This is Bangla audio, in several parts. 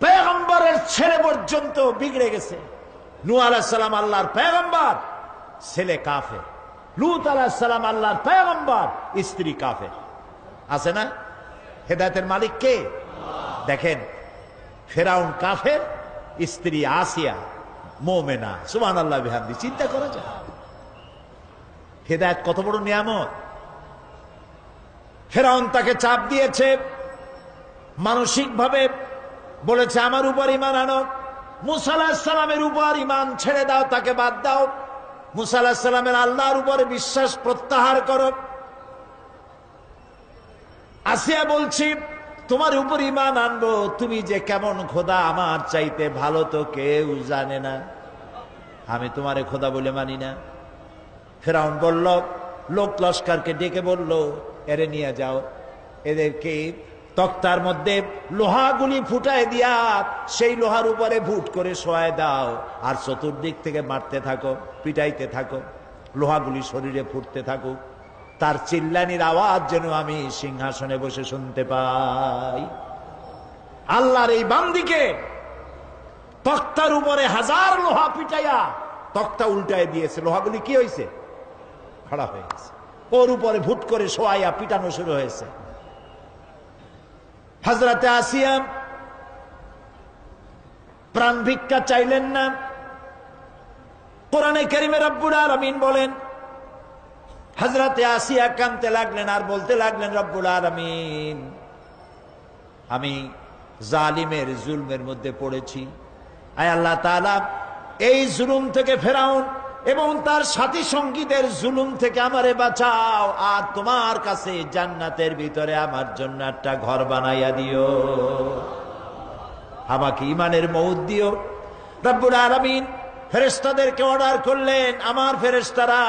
পয়গম্বরের ছেলে পর্যন্ত বিগড়ে গেছে। নূহ আলাইহিস সালাম আল্লাহর পয়গম্বর, ছেলে কাফের। লূত আলাইহিস সালাম আল্লাহর পয়গম্বর, স্ত্রী কাফের। আছে না? হেদায়েতের মালিক কে? দেখেন, ফেরাউন কাফের, স্ত্রী আসিয়া মুমিনা। সুবহানাল্লাহ বিহামদি। চিন্তা করা যায় হেদায়েত কত বড় নিয়ামত। ফেরাউন তাকে চাপ দিয়েছে, মানসিক ভাবে বলেছে আমার উপর ঈমান আনো, মূসা আলাইহিস সালামের উপর ঈমান ছেড়ে দাও, তাকে বাদ দাও, মূসা আলাইহিস সালামের আল্লাহর উপরে বিশ্বাস প্রত্যাহার করো। আসিয়া বলছি তোমার উপর ঈমান আনবো, তুমি যে কেমন খোদা আমার চাইতে ভালো তো কেউ জানে না, আমি তোমারে খোদা বলে মানি না। ফেরাউন বলল, লোক লস্করকে ডেকে বলল, এরে নিয়ে যাও, এদেরকে তক্তার মধ্যে লোহাগুলি ফুটায় দিয়া সেই লোহার উপরে ভুট করে শোয়ায় দাও, আর চতুর্দিক থেকে মারতে থাকো, পিটাইতে থাকো, লোহাগুলি শরীরে ফুটতে থাকুক, তার চিল্লানির আওয়াজ যেন আমি সিংহাসনে বসে শুনতে পাই। আল্লাহর এই বান্দিকে তক্তার উপরে হাজার লোহা পিটাইয়া তক্তা উল্টায় দিয়েছে, লোহাগুলি কি হয়েছে? খাড়া হয়ে গেছে। ওর উপরে ভুট করে শোয়াইয়া পিটানো শুরু হয়েছে। হযরতে আসিয়া প্রাণ ভিক্ষা চাইলেন না। কোরআনে কারীমে রব্বুল আলামিন বলেন, হযরতে আসিয়া কাঁদতে লাগলেন আর বলতে লাগলেন, রব্বুল আলামিন, আমি জালিমের জুলমের মধ্যে পড়েছি, আয় আল্লাহ তাআলা এই জুলুম থেকে, ফেরাউন এবং তার সাথী সঙ্গীদের জুলুম থেকে আমারে বাঁচাও, আর তোমার কাছে জান্নাতের ভিতরে আমার জন্য একটা ঘর বানাইয়া দিও, আমাকে ঈমানের মউত দিও। রব্বুল আলামিন ফেরেশতাদেরকে অর্ডার করলেন, আমার ফেরেশতারা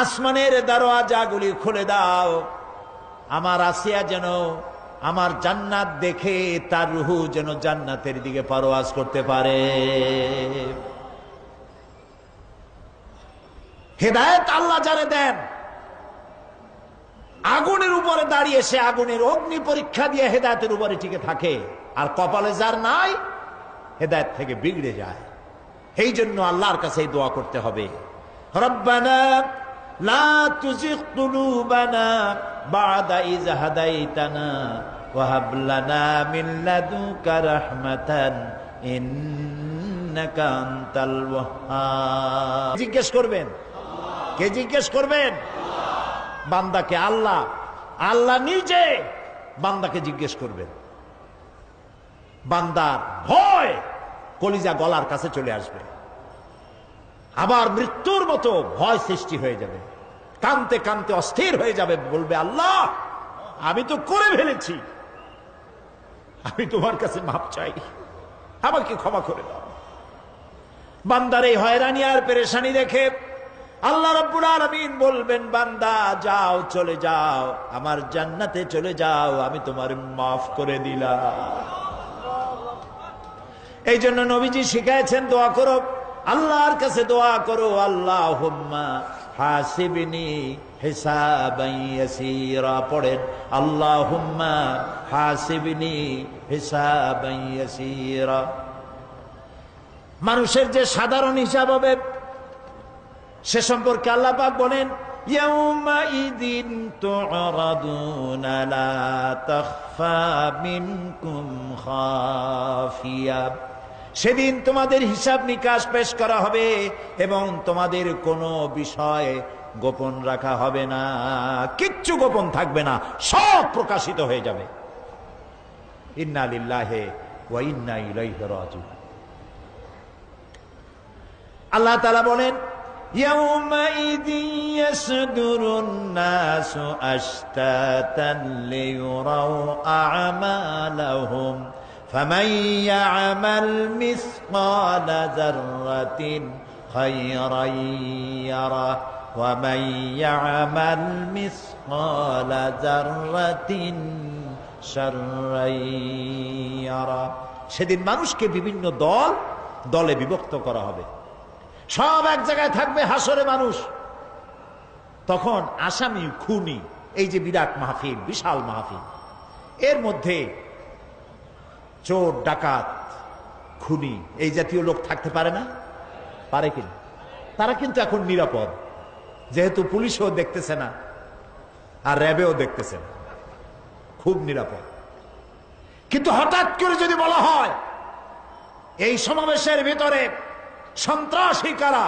আসমানের দরওয়াজাগুলি খুলে দাও, আমার আসিয়া যেন আমার জান্নাত দেখে তার রূহ যেন জান্নাতের দিকে পারওয়াজ করতে পারে। হেদায়েত আল্লাহ যারে দেন, আগুনের উপরে দাঁড়িয়ে সে আগুনের অগ্নি পরীক্ষা দিয়ে হেদায়েতের উপরে টিকে থাকে, আর কপালে যার নাই হেদায়েত থেকে বিগড়ে যায়। এই জন্য আল্লাহর কাছে দোয়া করতে হবে, রব্বানা লা তুজিগ কুলুবানা বা'দা ইয হাদাইতানা ওয়া হাব লানা মিন লাদুনকা রাহমাতান ইন্নাকা আনতাল ওয়াহ্হাব। জিজ্ঞেস করবেন, কে জিজ্ঞেস করবেন? বান্দাকে আল্লাহ, আল্লাহ নিজে বান্দাকে জিজ্ঞেস করবেন। বান্দার ভয় কলিজা গলার কাছে চলে আসবে, আবার মৃত্যুর মতো ভয় সৃষ্টি হয়ে যাবে, কাঁদতে কাঁদতে অস্থির হয়ে যাবে, বলবে আল্লাহ আমি তো করে ফেলেছি, আমি তোমার কাছে মাপ চাই, আমাকে ক্ষমা করে দাও। বান্দার এই হয়রানি আর পেরেশানি দেখে আল্লাহ রাব্বুল আলামিন বলবেন, বান্দা যাও, চলে যাও, আমার জান্নাতে চলে যাও, আমি তোমার মাফ করে দিলাম। এই জন্য নবীজি শিখাইছেন, দোয়া করো, আল্লাহর কাছে দোয়া করো, আল্লাহুম্মা হাসিবনি হিসাবান ইয়াসীরা। পড়েন, আল্লাহুম্মা হাসিবনি হিসাবান ইয়াসীরা। মানুষের যে সাধারণ হিসাব হবে সে সম্পর্কে আল্লাহ পাক বলেন, ইয়াউমা ইযিন তু'রাদুনা লা তাখফা মিনকুম খাফিয়া। সেদিন তোমাদের হিসাব নিকাশ পেশ করা হবে এবং তোমাদের কোনো বিষয় গোপন রাখা হবে না, কিচ্ছু গোপন থাকবে না, সব প্রকাশিত হয়ে যাবে। ইন্না লিল্লাহি ওয়া ইন্না ইলাইহি রাজিউন। আল্লাহ তাআলা বলেন, ইয়াউমাইযিন ইয়াসদুরুন নাসু আশতাতান লিয়ুরাউ আ'মালাহুম ফামান ইয়া'মাল মিসকালা যাররাতিন খায়রান ইয়ারা ওয়া মান ইয়া'মাল মিসকালা যাররাতিন শাররান ইয়ারা। সেদিন মানুষকে বিভিন্ন দল দলে বিভক্ত করা হবে, সব এক জায়গায় থাকবে হাসরে মানুষ। তখন আসামি খুনি, এই যে বিরাট মাহফিল, বিশাল মাহফিল, এর মধ্যে চোর, ডাকাত, খুনি এই জাতীয় লোক থাকতে পারে না? পারে কিনা? তারা কিন্তু এখন নিরাপদ, যেহেতু পুলিশও দেখতেছে না আর র্যাবেও দেখতেছে না, খুব নিরাপদ। কিন্তু হঠাৎ করে যদি বলা হয় এই সমাবেশের ভিতরে সন্ত্রাসী কারা,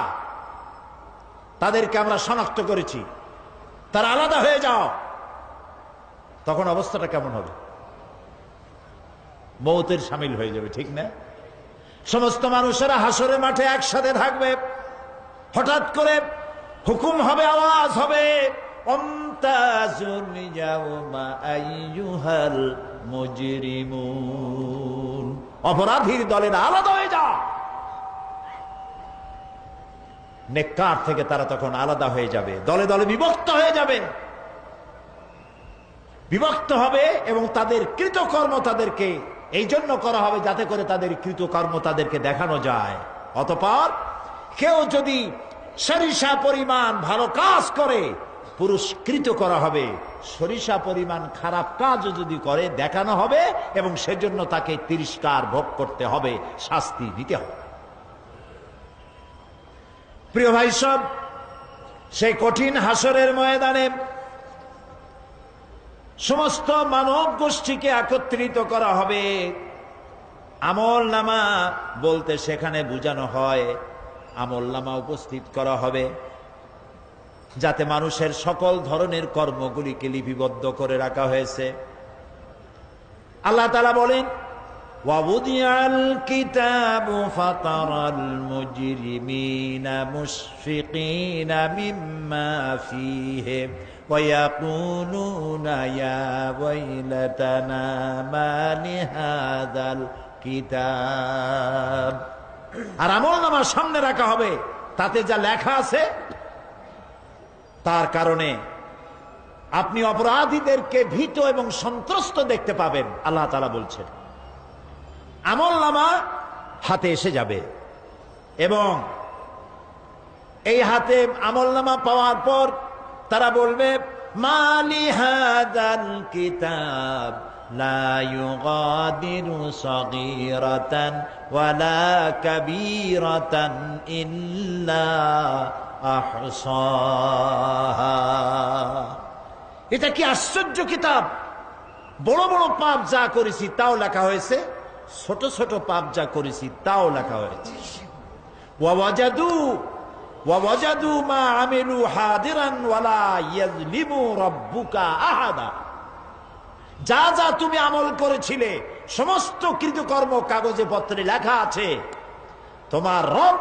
তাদেরকে আমরা শনাক্ত করেছি, তারা আলাদা হয়ে যাও, তখন অবস্থাটা কেমন হবে? মৌতের শামিল হয়ে যাবে, ঠিক না? সমস্ত মানুষেরা হাসরের মাঠে একসাথে থাকবে, হঠাৎ করে হুকুম হবে, আওয়াজ হবে, অমতাজুল ইয়াওমা আইয়ুহাল মুজরিমুন, অপরাধীর দলেরা আলাদা হয়ে যাও। নেককার থেকে তারা তখন আলাদা হয়ে যাবে, দলে দলে বিভক্ত হয়ে যাবে, বিভক্ত হবে এবং তাদের কৃতকর্ম তাদেরকে এই জন্য করা হবে যাতে করে তাদের কৃতকর্ম তাদেরকে দেখানো যায়। অতঃপর কেউ যদি সরিষা পরিমাণ ভালো কাজ করে পুরস্কৃত করা হবে, সরিষা পরিমাণ খারাপ কাজও যদি করে দেখানো হবে এবং সেজন্য তাকে তিরস্কার ভোগ করতে হবে, শাস্তি দিতে হবে। প্রিয় ভাই সব, সেই কঠিন হাসরের ময়দানে সমস্ত মানব গোষ্ঠীকে একত্রিত করা হবে। আমল নামা বলতে সেখানে বোঝানো হয় আমল নামা উপস্থিত করা হবে, যাতে মানুষের সকল ধরনের কর্মগুলিকে লিপিবদ্ধ করে রাখা হয়েছে। আল্লাহ তাআলা বলেন, ওয়াবুদিয়াল কিতাবু ফাতারাল মুজরিমিনা মুশফিকিনা মিম্মা ফীহি ওয়ায়াকুলুনা ইয়া ওয়াইলাতানা মা লিহাযাল কিতাব। আর আমলনামা সামনে রাখা হবে, তাতে যা লেখা আছে তার কারণে আপনি অপরাধীদেরকে ভীত এবং সন্ত্রস্ত দেখতে পাবেন। আল্লাহ তাআলা বলছেন আমলনামা হাতে এসে যাবে এবং এই হাতে আমলনামা পাওয়ার পর তারা বলবে, মা লিহাযাল কিতাব লা ইউগাদিরু সগীরাতান ওয়ালা কাবীরাতান ইল্লা আহসাহা। এটা কি আশ্চর্য কিতাব! বড় বড় পাপ যা করেছি তাও লেখা হয়েছে, ছোট ছোট পাপ যা করেছি তাও লেখা হয়েছে। ওয়াজাদু মা আমিলু হাদিরান ওয়ালা ইয়াযলিমু রাব্বুকা আহাদা। যা যা তুমি আমল করেছিলে সমস্ত কৃতকর্ম কাগজে পত্রে লেখা আছে। তোমার রব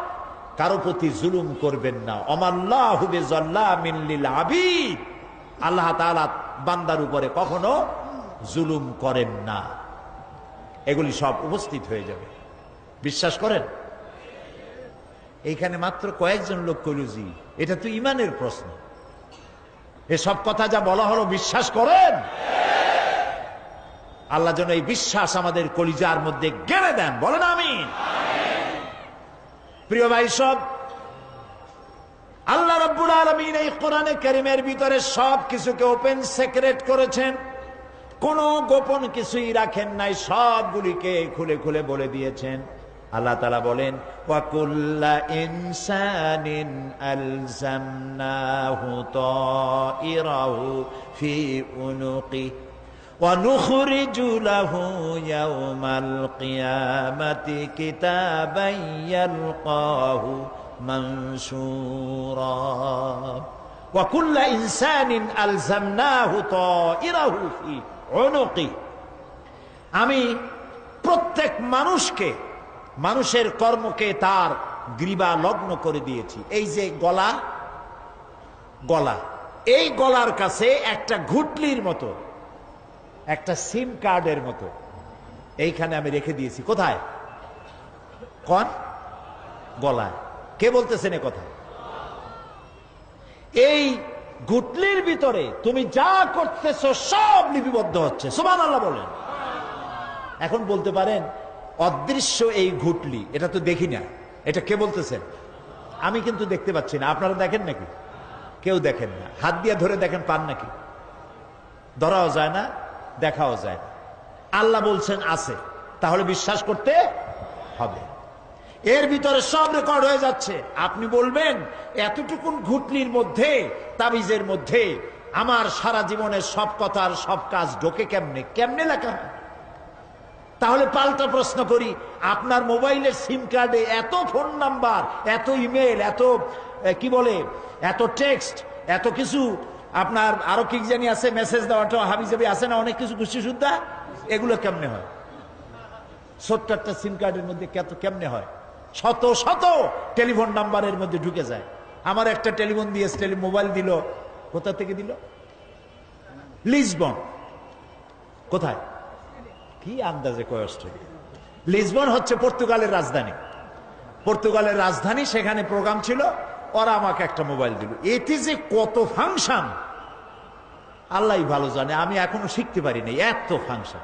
কারো প্রতি জুলুম করবেন না। অমাল্লাহু বিযাল্লামিন লিল আবিদ। আল্লাহ তাআলা বান্দার উপরে কখনো জুলুম করেন না। এগুলি সব উপস্থিত হয়ে যাবে, বিশ্বাস করেন? এইখানে মাত্র কয়েকজন লোক কইল জি, এটা তো ইমানের প্রশ্ন। এসব কথা যা বলা হলো বিশ্বাস করেন? আল্লাহ যেন এই বিশ্বাস আমাদের কলিজার মধ্যে গেড়ে দেন, বলেন আমিন। প্রিয় ভাই সব, আল্লাহ রাব্বুল আলামিন এই কোরআনে কারীমের ভিতরে সব কিছুকে ওপেন সিক্রেট করেছেন, কোনো গোপন কিছুই রাখেন নাই, সবগুলিকে খুলে খুলে বলে দিয়েছেন। আল্লাহ তাআলা বলেন, ওয়া কুল্লা ইনসানিন আলজামনাহু তাইরাহু ফি উনুকি ওয়া নুখরিজু লাহু ইয়াওমাল কিয়ামাতি কিতাবান ইয়ালকাহু মানসুরা। ওয়া কুল্লা ইনসানিন আলজামনাহু তাইরাহু ফি উনুকি। আমি প্রত্যেক মানুষকে, মানুষের কর্মকে তার গ্রীবা লগ্ন করে দিয়েছি। এই যে গলা, গলা, এই গলার কাছে একটা ঘুটলির মতো, একটা সিম কার্ডের মতো এইখানে আমি রেখে দিয়েছি। কোথায়? কোন গলায়? কে বলতেছেন এ কথা? এই ঘুটলির ভিতরে তুমি যা করতেছো সব লিপিবদ্ধ হচ্ছে। সুবহানাল্লাহ বলেন। এখন বলতে পারেন অদৃশ্য এই ঘুটলি, এটা তো দেখি না, এটা কে বলতেছেন? আমি কিন্তু দেখতে পাচ্ছি না। আপনারা দেখেন নাকি? কেউ দেখেন না। হাত দিয়ে ধরে দেখেন, পান নাকি? ধরাও যায় না, দেখাও যায় না। আল্লাহ বলছেন আছে। তাহলে বিশ্বাস করতে হবে। এর ভিতরে সব রেকর্ড হয়ে যাচ্ছে। আপনি বলবেন এতটুকুন ঘুটনির মধ্যে, তাবিজের মধ্যে আমার সারা জীবনের সব কথার সব কাজ ঢোকে কেমনে? কেমনে লেখা হয়? তাহলে পাল্টা প্রশ্ন করি, আপনার মোবাইলের সিম কার্ডে এত ফোন নাম্বার, এত ইমেল, এত কি বলে, এত টেক্সট, এত কিছু, আপনার আরো কি জানি আছে, মেসেজ দেওয়াটা হাবিজাবি আছে না, অনেক কিছু গোষ্ঠী সুদ্ধা, এগুলো কেমনে হয়? 70টা সিম কার্ডের মধ্যে কেমনে হয়? শত শত টেলিফোন নাম্বারের মধ্যে ঢুকে যায়। আমার একটা টেলিফোন দিয়ে মোবাইল দিল, কোথা থেকে দিল? লিসবন। কোথায়? কি আন্দাজে কয় অস্ট্রেলিয়া? লিসবন হচ্ছে পর্তুগালের রাজধানী। পর্তুগালের রাজধানী, সেখানে প্রোগ্রাম ছিল, ওরা আমাকে একটা মোবাইল দিল। এতে যে কত ফাংশন আল্লাহ ভালো জানে, আমি এখনো শিখতে পারিনি এত ফাংশন,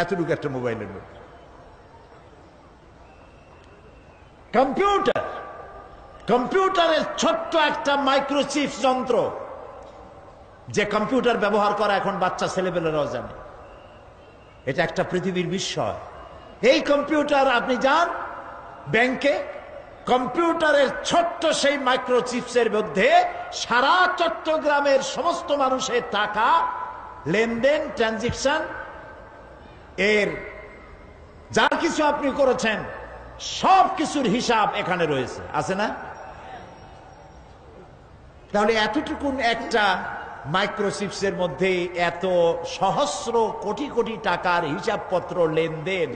এতটুকু একটা মোবাইলের মধ্যে। কম্পিউটার, কম্পিউটারের ছোট্ট একটা মাইক্রোচিপ যন্ত্র, যে কম্পিউটার ব্যবহার করা এখন বাচ্চা ছেলেপেলেরাও জানে, এটা একটা পৃথিবীর বিস্ময়। এই কম্পিউটার, আপনি যান ব্যাংকে, কম্পিউটারের ছোট্ট সেই মাইক্রোচিপসের মধ্যে সারা চট্টগ্রামের সমস্ত মানুষের টাকা লেনদেন, ট্রানজেকশন, এর যা কিছু আপনি করেছেন সব কিছুর হিসাব এখানে রয়েছে, আছে না? তাহলে এতটুকুন একটা মাইক্রোচিপসের মধ্যে এত সহস্র কোটি কোটি টাকার হিসাবপত্র, লেনদেন,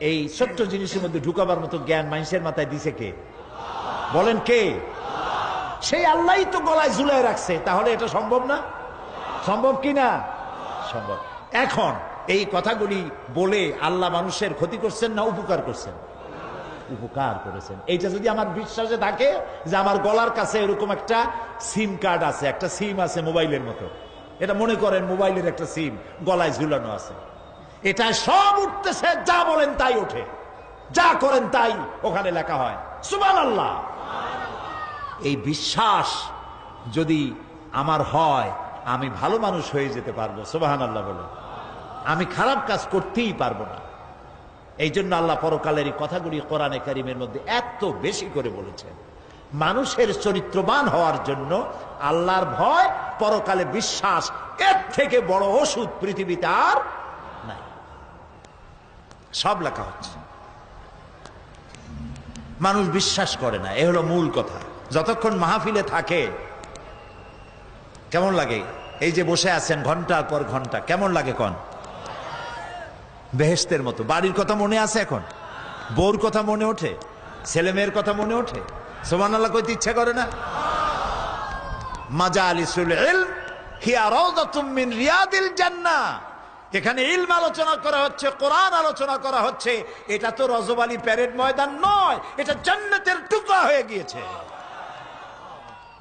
এই ছোট্ট জিনিসের মধ্যে ঢুকাবার মতো জ্ঞান মানুষের মাথায় দিছে কে? বলেন কে? সেই আল্লাহই তো গলায় ঝুলাই রাখছে। তাহলে এটা সম্ভব না? সম্ভব কি না? সম্ভব। এখন এই কথাগুলি বলে আল্লাহ মানুষের ক্ষতি করছেন না উপকার করছেন? উপকার করেছেন। এইটা যদি আমার বিশ্বাসে থাকে যে আমার গলার কাছে এরকম একটা সিম কার্ড আছে, একটা সিম আছে মোবাইলের মতো, এটা মনে করেন মোবাইলের একটা সিম গলায় ঝুলানো আছে, এটা সব উঠতেছে, যা বলেন তাই ওঠে, যা করেন তাই ওখানে লেখা হয়। সুবহানাল্লাহ। এই বিশ্বাস যদি আমার হয়, আমি ভালো মানুষ হয়ে যেতে পারবো। সুবহানাল্লাহ বলে আমি খারাপ কাজ করতেই পারবো না। এই জন্য আল্লাহ পরকালের এই কথাগুলি কোরআনে কারিমের মধ্যে এত বেশি করে বলেছেন। মানুষের চরিত্রবান হওয়ার জন্য আল্লাহর ভয়, পরকালে বিশ্বাস, এর থেকে বড় ওষুধ পৃথিবীতে আর নাই। সব লেখা হচ্ছে, মানুষ বিশ্বাস করে না, এ হলো মূল কথা। যতক্ষণ মাহফিলে থাকে কেমন লাগে? এই যে বসে আছেন ঘন্টার পর ঘন্টা, কেমন লাগে? কোন বেহেশতের মতো। বাড়ির কথা মনে আছে এখন? বউর কথা মনে ওঠে? ছেলে মেয়ের কথা মনে ওঠে? সুবহানাল্লাহ কইতে ইচ্ছা করে না? মাজালিসুল ইলম হিয়া রাউযাতুম মিন রিয়াদিল জান্নাহ। এখানে ইলম আলোচনা করা হচ্ছে, কোরআন আলোচনা করা হচ্ছে। এটা তো রজব আলী প্যারেড ময়দান নয়, এটা জান্নাতের টুকরা হয়ে গিয়েছে।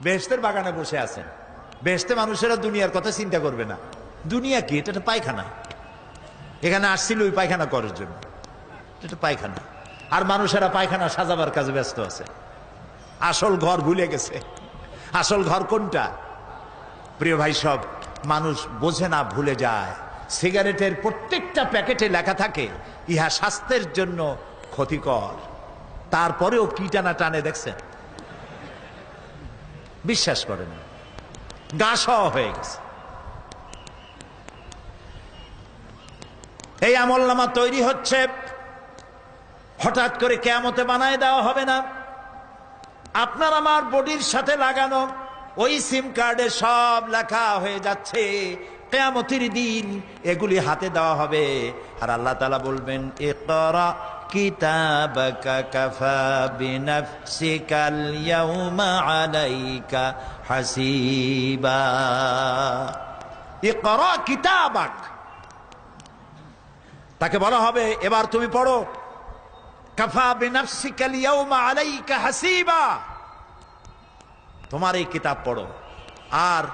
বেহেশতের বাগানে বসে আছেন। বেহেশতে মানুষেরা দুনিয়ার কথা চিন্তা করবে না। দুনিয়া কি? এটা একটা পায়খানা। এখানে আসছিল ওই পায়খানা করার জন্য, এটা পায়খানা। আর মানুষেরা পায়খানা সাজাবার কাজে ব্যস্ত আছে, আসল ঘর ভুলে গেছে। আসল ঘর কোনটা? প্রিয় ভাই, সব মানুষ বোঝে না, ভুলে যায়। সিগারেটের প্রত্যেকটা প্যাকেটে লেখা থাকে ইহা স্বাস্থ্যের জন্য ক্ষতিকর, তারপরেও কি টানা টানে দেখছেন? বিশ্বাস করেন না, গা সওয়া হয়ে গেছে। এই আমলনামা তৈরি হচ্ছে, হঠাৎ করে কিয়ামতে বানায় দেওয়া হবে না। আপনার আমার বডির সাথে লাগানো ওই সিম কার্ডে সব লেখা হয়ে যাচ্ছে। কিয়ামতের দিন এগুলি হাতে দেওয়া হবে, আর আল্লাহ তাআলা বলবেন, ইকরা কিতাবাকা কাফা বিনাফসিকাল ইয়াউমা আলাইকা হাসিবা। ইকরা কিতাবাক, তাকে বলা হবে এবার তুমি পড়ো। কাফা বিনাফসিকাল ইয়াউমা আলাইকা হাসিবা, তোমার এই কিতাব পড়ো, আর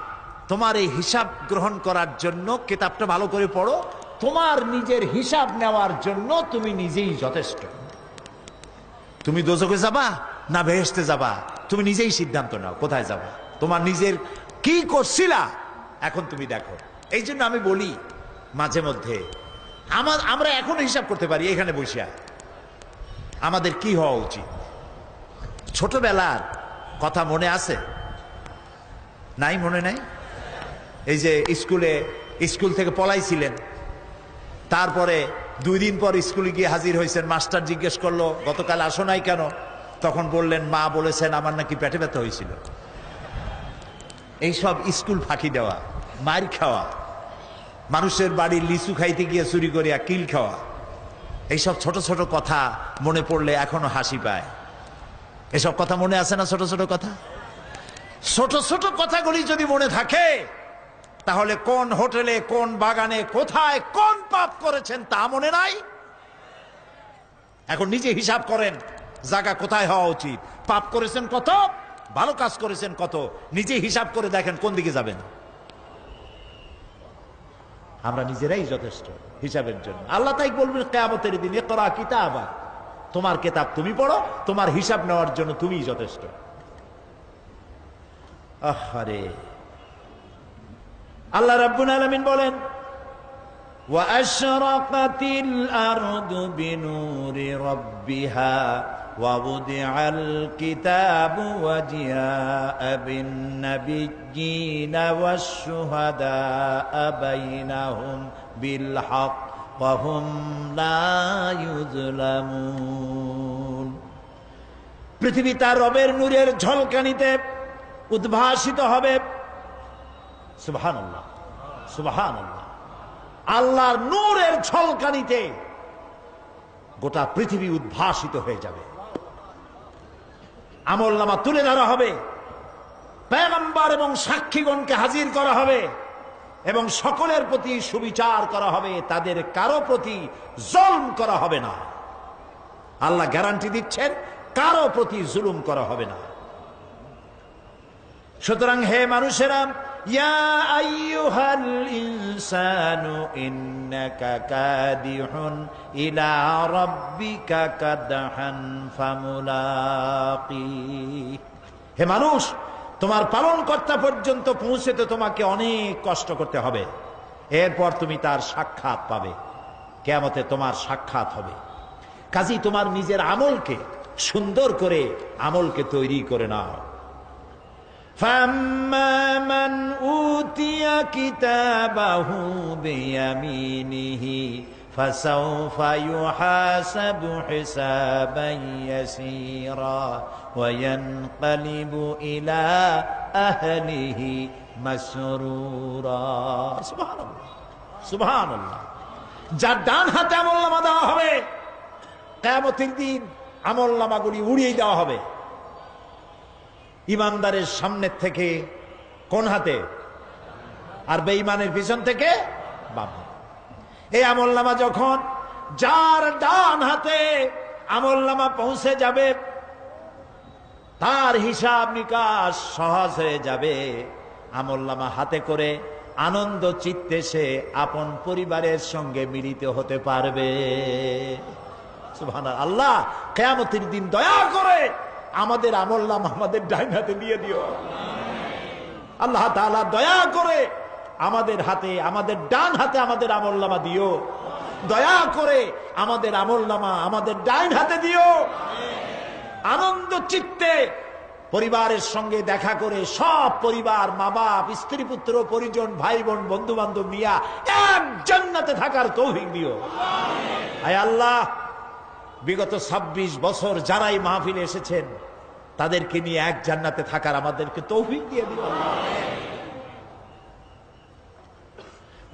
তোমার এই হিসাব গ্রহণ করার জন্য কিতাবটা ভালো করে পড়ো। তোমার নিজের হিসাব নেওয়ার জন্য তুমি নিজেই যথেষ্ট। তুমি দোজখে যাবা না বেহেশতে যাবা, তুমি নিজেই সিদ্ধান্ত নাও কোথায় যাবা। তোমার নিজের কি করছিলা এখন তুমি দেখো। এই জন্য আমি বলি মাঝে মধ্যে, আমরা এখন হিসাব করতে পারি এখানে বসিয়া আমাদের কি হওয়া উচিত। ছোটবেলার কথা মনে আছে? নাই, মনে নাই? এই যে স্কুল থেকে পলাইছিলেন, তারপরে 2 দিন পর স্কুলে গিয়ে হাজির হয়েছেন, মাস্টার জিজ্ঞেস করলো গতকাল আসো নাই কেন? তখন বললেন মা বলেছেন আমার নাকি পেটে ব্যথা হয়েছিল। এইসব স্কুল ফাঁকি দেওয়া, মার খাওয়া, মানুষের বাড়ির লিচু খাইতে গিয়ে চুরি করিয়া কিল খাওয়া, এইসব ছোট ছোট কথা মনে পড়লে এখনো হাসি পায়। এসব কথা মনে আছে না? ছোট ছোট কথা, ছোট ছোট কথাগুলি যদি মনে থাকে তাহলে কোন হোটেলে, কোন বাগানে, কোথায় কোন পাপ করেছেন তা মনে নাই? এখন নিজে হিসাব করেন জায়গা কোথায় হওয়া উচিত, পাপ করেছেন কত, ভালো কাজ করেছেন কত, নিজে হিসাব করে দেখেন কোন দিকে যাবেন। আমরা নিজেরাই যথেষ্ট হিসাবের জন্য। আল্লাহ তাই বলবেন কিয়ামতের দিন, ইকরা কিতাবা, তোমার কিতাব তুমি পড়ো, তোমার হিসাব নেওয়ার জন্য তুমিই যথেষ্ট। আহারে, আল্লাহ রাব্বুল আলামিন বলেন ওয়া আশরাকাতিল আরদু বিনুরি রাব্বিহা ওয়া বুদিআল কিতাবু ওয়া জিআআ বিন নাবিয়্যিনা ওয়াশ শুহাদাআ বাইনাহুম বিল হক ওয়া হুম লা ইউযলামুন। পৃথিবী তার রবের নূরের ঝলকানিতে উদ্ভাসিত হবে। সুবহানাল্লাহ, সুবহানাল্লাহ। আল্লাহর নূরের ঝলকানিতে গোটা পৃথিবী উদ্ভাসিত হয়ে যাবে। আমলনামা তুলে ধরা হবে, পয়গম্বর এবং সাক্ষীগণকে হাজির করা হবে এবং সকলের প্রতি সুবিচার করা হবে, তাদের কারো প্রতি জুলুম করা হবে না। আল্লাহ গ্যারান্টি দিচ্ছেন কারো প্রতি জুলুম করা হবে না। সুতরাং হে মানুষেরা, ইয়া আইয়ুহাল ইনসানু ইন্নাকা কাদিহুন ইলা রাব্বিকা কাদহান ফামুলাকি। হে মানুষ, তোমার পালনকর্তা পর্যন্ত পৌঁছতে তোমাকে অনেক কষ্ট করতে হবে, এরপর তুমি তার সাক্ষাৎ পাবে। কিয়ামতে তোমার সাক্ষাৎ হবে। কাজেই তোমার নিজের আমলকে সুন্দর করে আমলকে তৈরি করে নাও। فَأَمَّا مَنْ أُوتِيَ كِتَابَهُ بِيَمِينِهِ فَسَوْفَ يُحَاسَبُ حِسَابًا يَسِيرًا وَيَنْقَلِبُ إِلَى أَهْلِهِ مسرورا। সুবহানাল্লাহ, সুবহানাল্লাহ। যার ডান হাতে আমলনামা দেওয়া হবে, কিয়ামতের দিন আমলনামাগুলি উড়িয়ে দেওয়া হবে। ইমানদারের সামনের থেকে কোন হাতে, আর বেঈমানের পিছন থেকে বাম হাতে। এই আমলনামা যখন যার ডান হাতে আমলনামা পৌঁছে যাবে, তার হিসাব নিকাশ সহজ হয়ে যাবে। আমলনামা হাতে করে আনন্দ চিত্তে সে আপন পরিবারের সঙ্গে মিলিত হতে পারবে। সুবহানাল্লাহ। আল্লাহ কিয়ামতের দিন দয়া করে আমাদের আমলনামা আমাদের ডান হাতে দিয়ে দিও। আল্লাহ তাআলা দয়া করে আমাদের হাতে, আমাদের ডান হাতে আমাদের আমলনামা দিও। দয়া করে আমাদের আমলনামা আমাদের ডান হাতে দিও। আনন্দ চিত্তে পরিবারের সঙ্গে দেখা করে সব পরিবার, মা বাপ, স্ত্রী পুত্র পরিজন, ভাই বোন, বন্ধু বান্ধব নিয়া এক জান্নাতে থাকার তৌফিক দিও। আয় আল্লাহ, বিগত 26 বছর যারাই মাহফিলে এসেছেন তাদেরকে নিয়ে এক জান্নাতে থাকার আমাদেরকে তৌফিক দিয়ে দিও।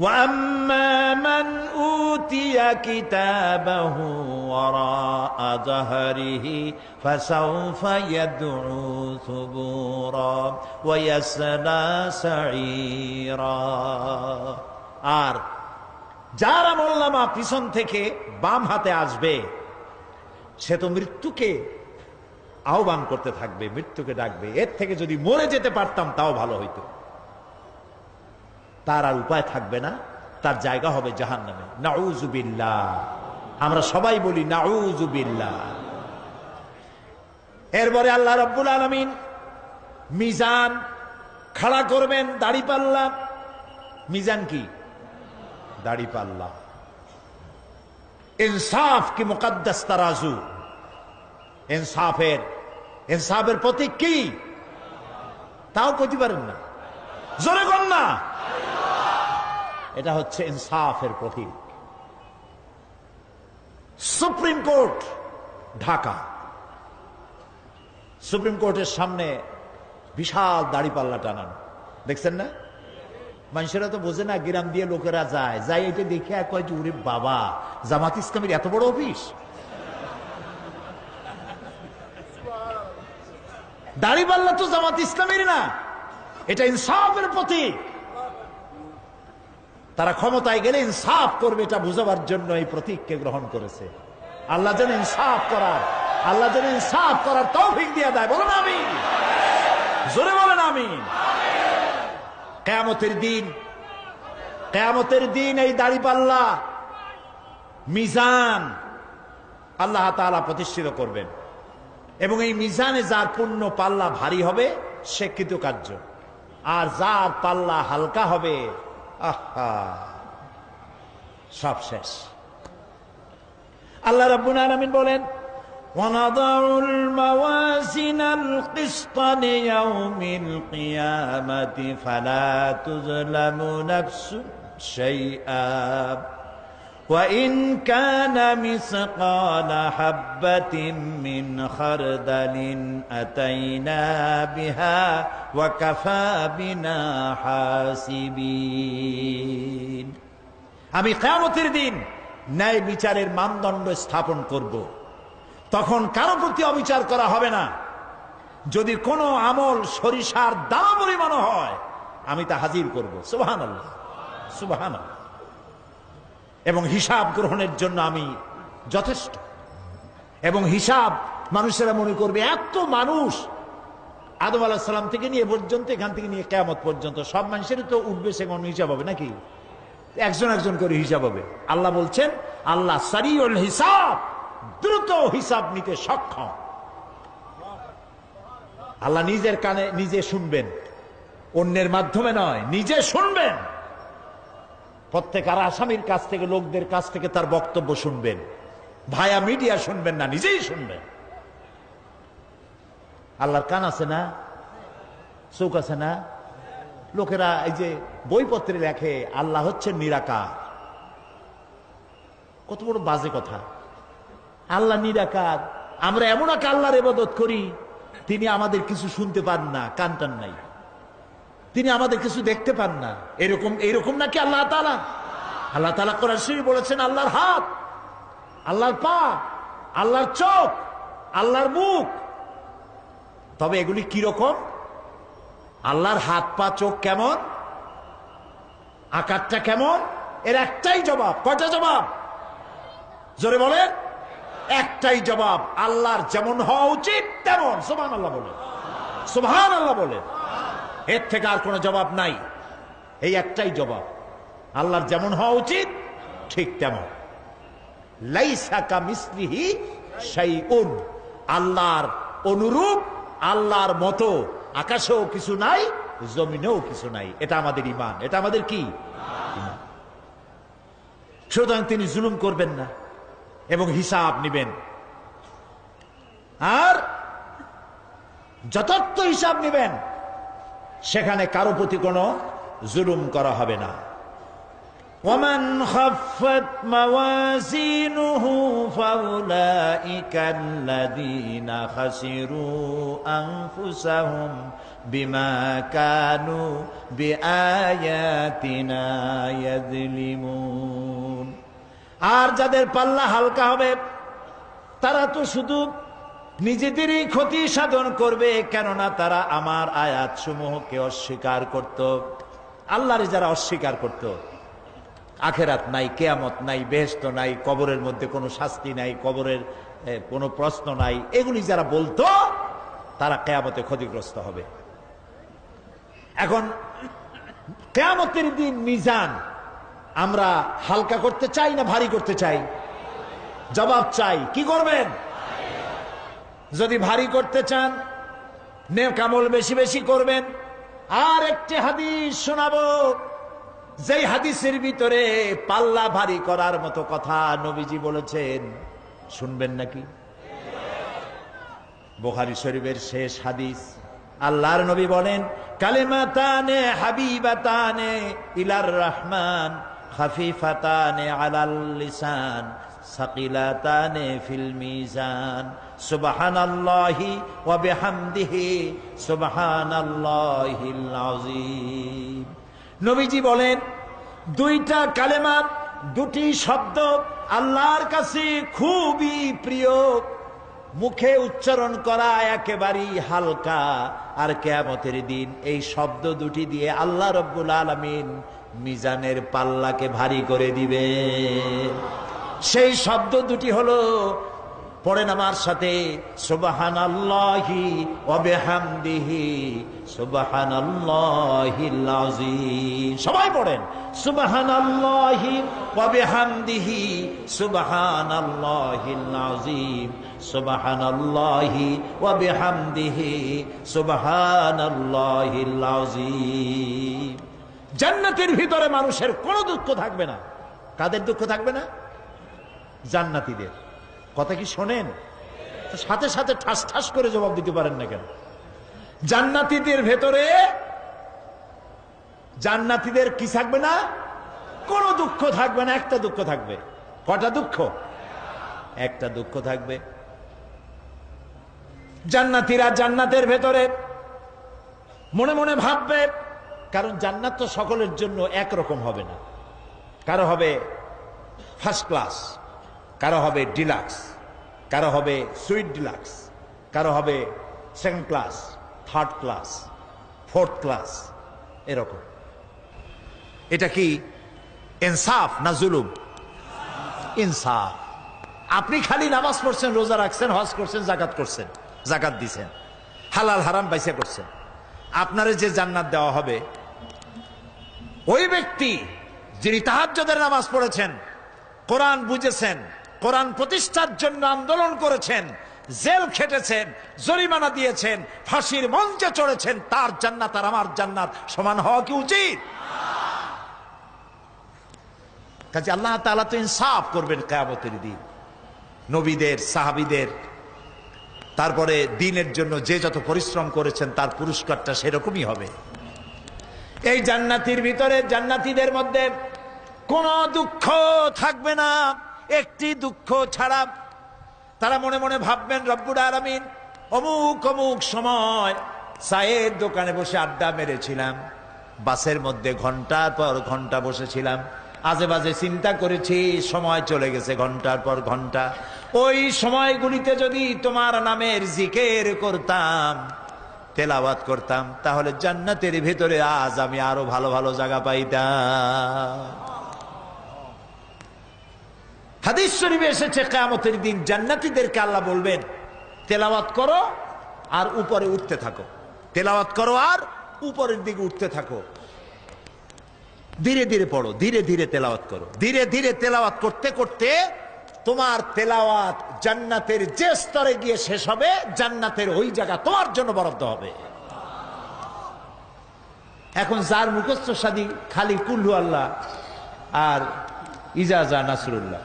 وَأَمَّا مَنْ أُوتِيَ كِتَابَهُ وَرَاءَ ظَهْرِهِ فَسَوْفَ يَدْعُو ثُبُورًا وَيَصْلَى سَعِيرًا। আর যার আমলনামা পিছন থেকে বাম হাতে আসবে, সে তো মৃত্যুকে আহ্বান করতে থাকবে, মৃত্যুকে ডাকবে। এর থেকে যদি মরে যেতে পারতাম তাও ভালো হইতো। তার আর উপায় থাকবে না, তার জায়গা হবে জাহান্নামে। নাউযুবিল্লাহ। আমরা সবাই বলি নাউযুবিল্লাহ। এরপরে আল্লাহ রাব্বুল আলামিন মিজান খাড়া করবেন, দাড়িপাল্লা। মিজান কি? দাড়িপাল্লা। ইনসাফ কি মুকদ্দাস তারাজু। ইনসাফের প্রতীক কি তাও কইতে পারেন না, জোরে কোন না। এটা হচ্ছে ইনসাফের প্রতীক। সুপ্রিম কোর্ট ঢাকা, সুপ্রিম কোর্টের সামনে বিশাল দাড়িপাল্লা টানানো, দেখছেন না? মানুষেরা তো বোঝে না, গ্রাম দিয়ে লোকেরা যায়, যাই এটা দেখে কয় যে ওরে বাবা, জামাত ইসলামের এত বড় অফিস। দাড়িপাল্লা তো জামাত ইসলামের না, এটা ইনসাফের প্রতীক। তারা ক্ষমতায় গেলে ইনসাফ করবে, এটা বুঝাবার জন্য এই প্রতীককে গ্রহণ করেছে। আল্লাহ যেন ইনসাফ করার তৌফিক দিয়ে দেয়। বলেন আমিন, জোরে বলেন আমিন। কিয়ামতের দিন এই দাড়িপাল্লা মিজান আল্লাহ তাআলা প্রতিষ্ঠিত করবেন, এবং এই মিজানে যার পুণ্য পাল্লা ভারী হবে সে কৃতকার্য, আর যার পাল্লা হালকা হবে আহা সব শেষ। আল্লাহ রাব্বুল আলামিন বলেন, وَنَضَعُ الْمَوَازِينَ الْقِسْطَ لِيَوْمِ الْقِيَامَةِ فَلَا تُظْلَمُ نَفْسٌ شَيْئًا وَإِنْ كَانَ مِثْقَالَ حَبَّةٍ مِّنْ خَرْدَلٍ أَتَيْنَا بِهَا وَكَفَى بِنَا حَاسِبِينَ। আমি কিয়ামতের দিন ন্যায় বিচারের মানদণ্ড স্থাপন করব, তখন কারো প্রতি অবিচার করা হবে না। যদি কোনো আমল সরিষার দানা পরিমাণ হয় আমি তা হাজির করব। সুবহানাল্লাহ, সুবহানাল্লাহ। এবং হিসাব গ্রহণের জন্য আমি যথেষ্ট। এবং হিসাব মানুষেরা মনে করবে এত মানুষ, আদম আলাইহিস সালাম থেকে নিয়ে পর্যন্ত, এখান থেকে নিয়ে কিয়ামত পর্যন্ত সব মানুষেরই তো উঠবে সে কোন হিসাব হবে নাকি? একজন একজন করে হিসাব হবে। আল্লাহ বলছেন, আল্লাহ সারিউল হিসাব, দ্রুত হিসাব নিতে সক্ষম। আল্লাহ নিজের কানে নিজে শুনবেন, অন্যের মাধ্যমে নয়, নিজে শুনবেন। প্রত্যেক আর আসামির কাছ থেকে, লোকদের কাছ থেকে তার বক্তব্য শুনবেন, ভায়া মিডিয়া শুনবেন না, নিজেই শুনবেন। আল্লাহর কান আছে না, চোখ আছে না? লোকেরা এই যে বইপত্রে লেখে আল্লাহ হচ্ছে নিরাকার, কত বড় বাজে কথা। আল্লাহ নিরাকার, আমরা এমন এক আল্লাহর ইবাদত করি, তিনি আমাদের কিছু শুনতে পান না, কান টান নাই, তিনি আমাদের কিছু দেখতে পান না। এরকম নাকি আল্লাহ তাআলা? আল্লাহ তাআলা কোরআন শরীফে বলেছেন আল্লাহর হাত, আল্লাহর পা, আল্লাহর চোখ, আল্লাহর মুখ। তবে এগুলি কি রকম? আল্লাহর হাত, পা, চোখ কেমন, আকারটা কেমন? এর একটাই জবাব। কয়টা জবাব? জোরে বলেন। একটাই জবাব, আল্লাহর যেমন হওয়া উচিত তেমন। সুবহানাল্লাহ বলে, সুবহানাল্লাহ বলে। এর থেকে আর কোনো জবাব নাই, এই একটাই জবাব, আল্লাহর যেমন হওয়া উচিত ঠিক তেমন। লাইসা কামিসলিহি শাইউন, আল্লাহর অনুরূপ, আল্লাহর মতো আকাশেও কিছু নাই, জমিনেও কিছু নাই। এটা আমাদের ঈমান, এটা আমাদের কি ঈমান। সুতরাং তিনি জুলুম করবেন না এবং হিসাব নিবেন, আর যথার্থ হিসাব নিবেন। সেখানে কারো প্রতি কোনো জুলুম করা হবে না। ومن خفت موازينه فأولئك الذين خسروا أنفسهم بما كانوا بآياتنا يظلمون। আর যাদের পাল্লা হালকা হবে তারা তো শুধু নিজেদেরই ক্ষতি সাধন করবে, কেননা তারা আমার আয়াত সমূহকে অস্বীকার করত। আল্লাহরে যারা অস্বীকার করত, আখেরাত নাই, কিয়ামত নাই, বেহেশত নাই, কবরের মধ্যে কোনো শাস্তি নাই, কবরের কোনো প্রশ্ন নাই, এগুলি যারা বলতো তারা কিয়ামতে ক্ষতিগ্রস্ত হবে। এখন কিয়ামতের দিন মিজান আমরা হালকা করতে চাই না ভারী করতে চাই? জবাব চাই। কি করবেন? যদি ভারী করতে চান নেক আমল বেশি বেশি করবেন। আর একটি হাদিস শোনাবো, যেই হাদিসের ভিতরে পাল্লা ভারী করার মতো কথা নবীজি বলেছেন, শুনবেন নাকি? বুখারী শরীফের শেষ হাদিস, আল্লাহর নবী বলেন, কালিমাতানে হাবিবাতানে ইলার রহমান খাফিফাতানে আলাল লিসান সাকিলাতানে ফিল মিজান সুবহানাল্লাহি ওয়া বিহামদিহি সুবহানাল্লাহিল আযীম। নবীজি বলেন, দুইটা কালেমা, দুটি শব্দ আল্লাহর কাছে খুবই প্রিয়, মুখে উচ্চারণ করা একেবারেই হালকা, আর কিয়ামতের দিন এই শব্দ দুটি দিয়ে আল্লাহ রাব্বুল আলামিন মিজানের পাল্লাকে ভারী করে দিবে। সেই শব্দ দুটি হলো, পড়েন আমার সাথে, সুবহানাল্লাহি ওয়া বিহামদিহি সুবহানাল্লাহিল আযীম। সবাই পড়েন, সুবহানাল্লাহি ওয়া বিহামদিহি সুবহানাল্লাহিল আযীম সুবহানাল্লাহি ওয়া বিহামদিহি সুবহানাল্লাহিল আযীম। জান্নাতের ভিতরে মানুষের কোনো দুঃখ থাকবে না। কাদের দুঃখ থাকবে না? জান্নাতীদের। কথা কি শোনেন? সাথে সাথে ঠাস ঠাস করে জবাব দিতে পারেন না কেন? জান্নাতীদের ভেতরে, জান্নাতীদের কি থাকবে না? কোনো দুঃখ থাকবে না। একটা দুঃখ থাকবে। কটা দুঃখ? একটা দুঃখ থাকবে। জান্নাতীরা জান্নাতের ভেতরে মনে মনে ভাববে, কারণ জান্নাত তো সকলের জন্য একরকম হবে না। কারো হবে ফার্স্ট ক্লাস, কারো হবে ডিলাক্স, কারো হবে সুইট ডিলাক্স, কারো হবে second class, third class, fourth class, এরকম। এটা কি ইনসাফ না জুলুম? ইনসাফ। আপনি খালি নামাজ পড়ছেন, রোজা রাখছেন, হজ করছেন, জাকাত করছেন, জাকাত দিছেন, হালাল হারাম বাইসা করছেন, আপনার যে জান্নাত দেওয়া হবে, ওই ব্যক্তি যিনি তাহাজ্জুদের নামাজ পড়েছেন, কোরআন বুঝেছেন, কোরআন প্রতিষ্ঠার জন্য আন্দোলন করেছেন, জেল খেটেছেন, জরিমানা দিয়েছেন, ফাঁসির মঞ্চে চড়েছেন, তার জান্নাত আর আমার জান্নাত সমান হওয়া কি উচিত? কাজে আল্লাহ তাআলা তো ইনসাফ করবেন কিয়ামতের দিন। নবীদের, সাহাবীদের, তারপরে দ্বীনের জন্য যে যত পরিশ্রম করেছেন তার পুরস্কারটা সেরকমই হবে। এই জান্নাতের ভিতরে, জান্নাতীদের মধ্যে কোনো দুঃখ থাকবে না, একটি দুঃখ ছাড়া। তারা মনে মনে ভাববেন, রব্বুল আলামিন, অমুক অমুক সময় চায়ের দোকানে বসে আড্ডা মেরেছিলাম, বাসের মধ্যে ঘন্টার পর ঘন্টা বসেছিলাম, আজে বাজে চিন্তা করেছি, সময় চলে গেছে ঘন্টার পর ঘন্টা। ওই সময়গুলিতে যদি তোমার নামের জিকির করতাম, তেলাওয়াত করতাম, তাহলে জান্নাতের ভিতরে আজ আমি আরো ভালো ভালো জায়গা পাইতাম। হাদিস শরীফে এসেছে, কিয়ামতের দিন জান্নাতীদেরকে আল্লাহ বলবেন, তেলাওয়াত করো আর উপরে উঠতে থাকো, তেলাওয়াত করো আর উপরের দিকে উঠতে থাকো, ধীরে ধীরে পড়ো, ধীরে ধীরে তেলাওয়াত করো। ধীরে ধীরে তেলাওয়াত করতে করতে তোমার তেলাওয়াত জান্নাতের যে স্তরে গিয়ে শেষ হবে, জান্নাতের ওই জায়গা তোমার জন্য বরাদ্দ হবে। এখন যার মুখস্থ সাদি খালি কুল্লু আল্লাহ আর ইজাজা নাসরুল্লাহ,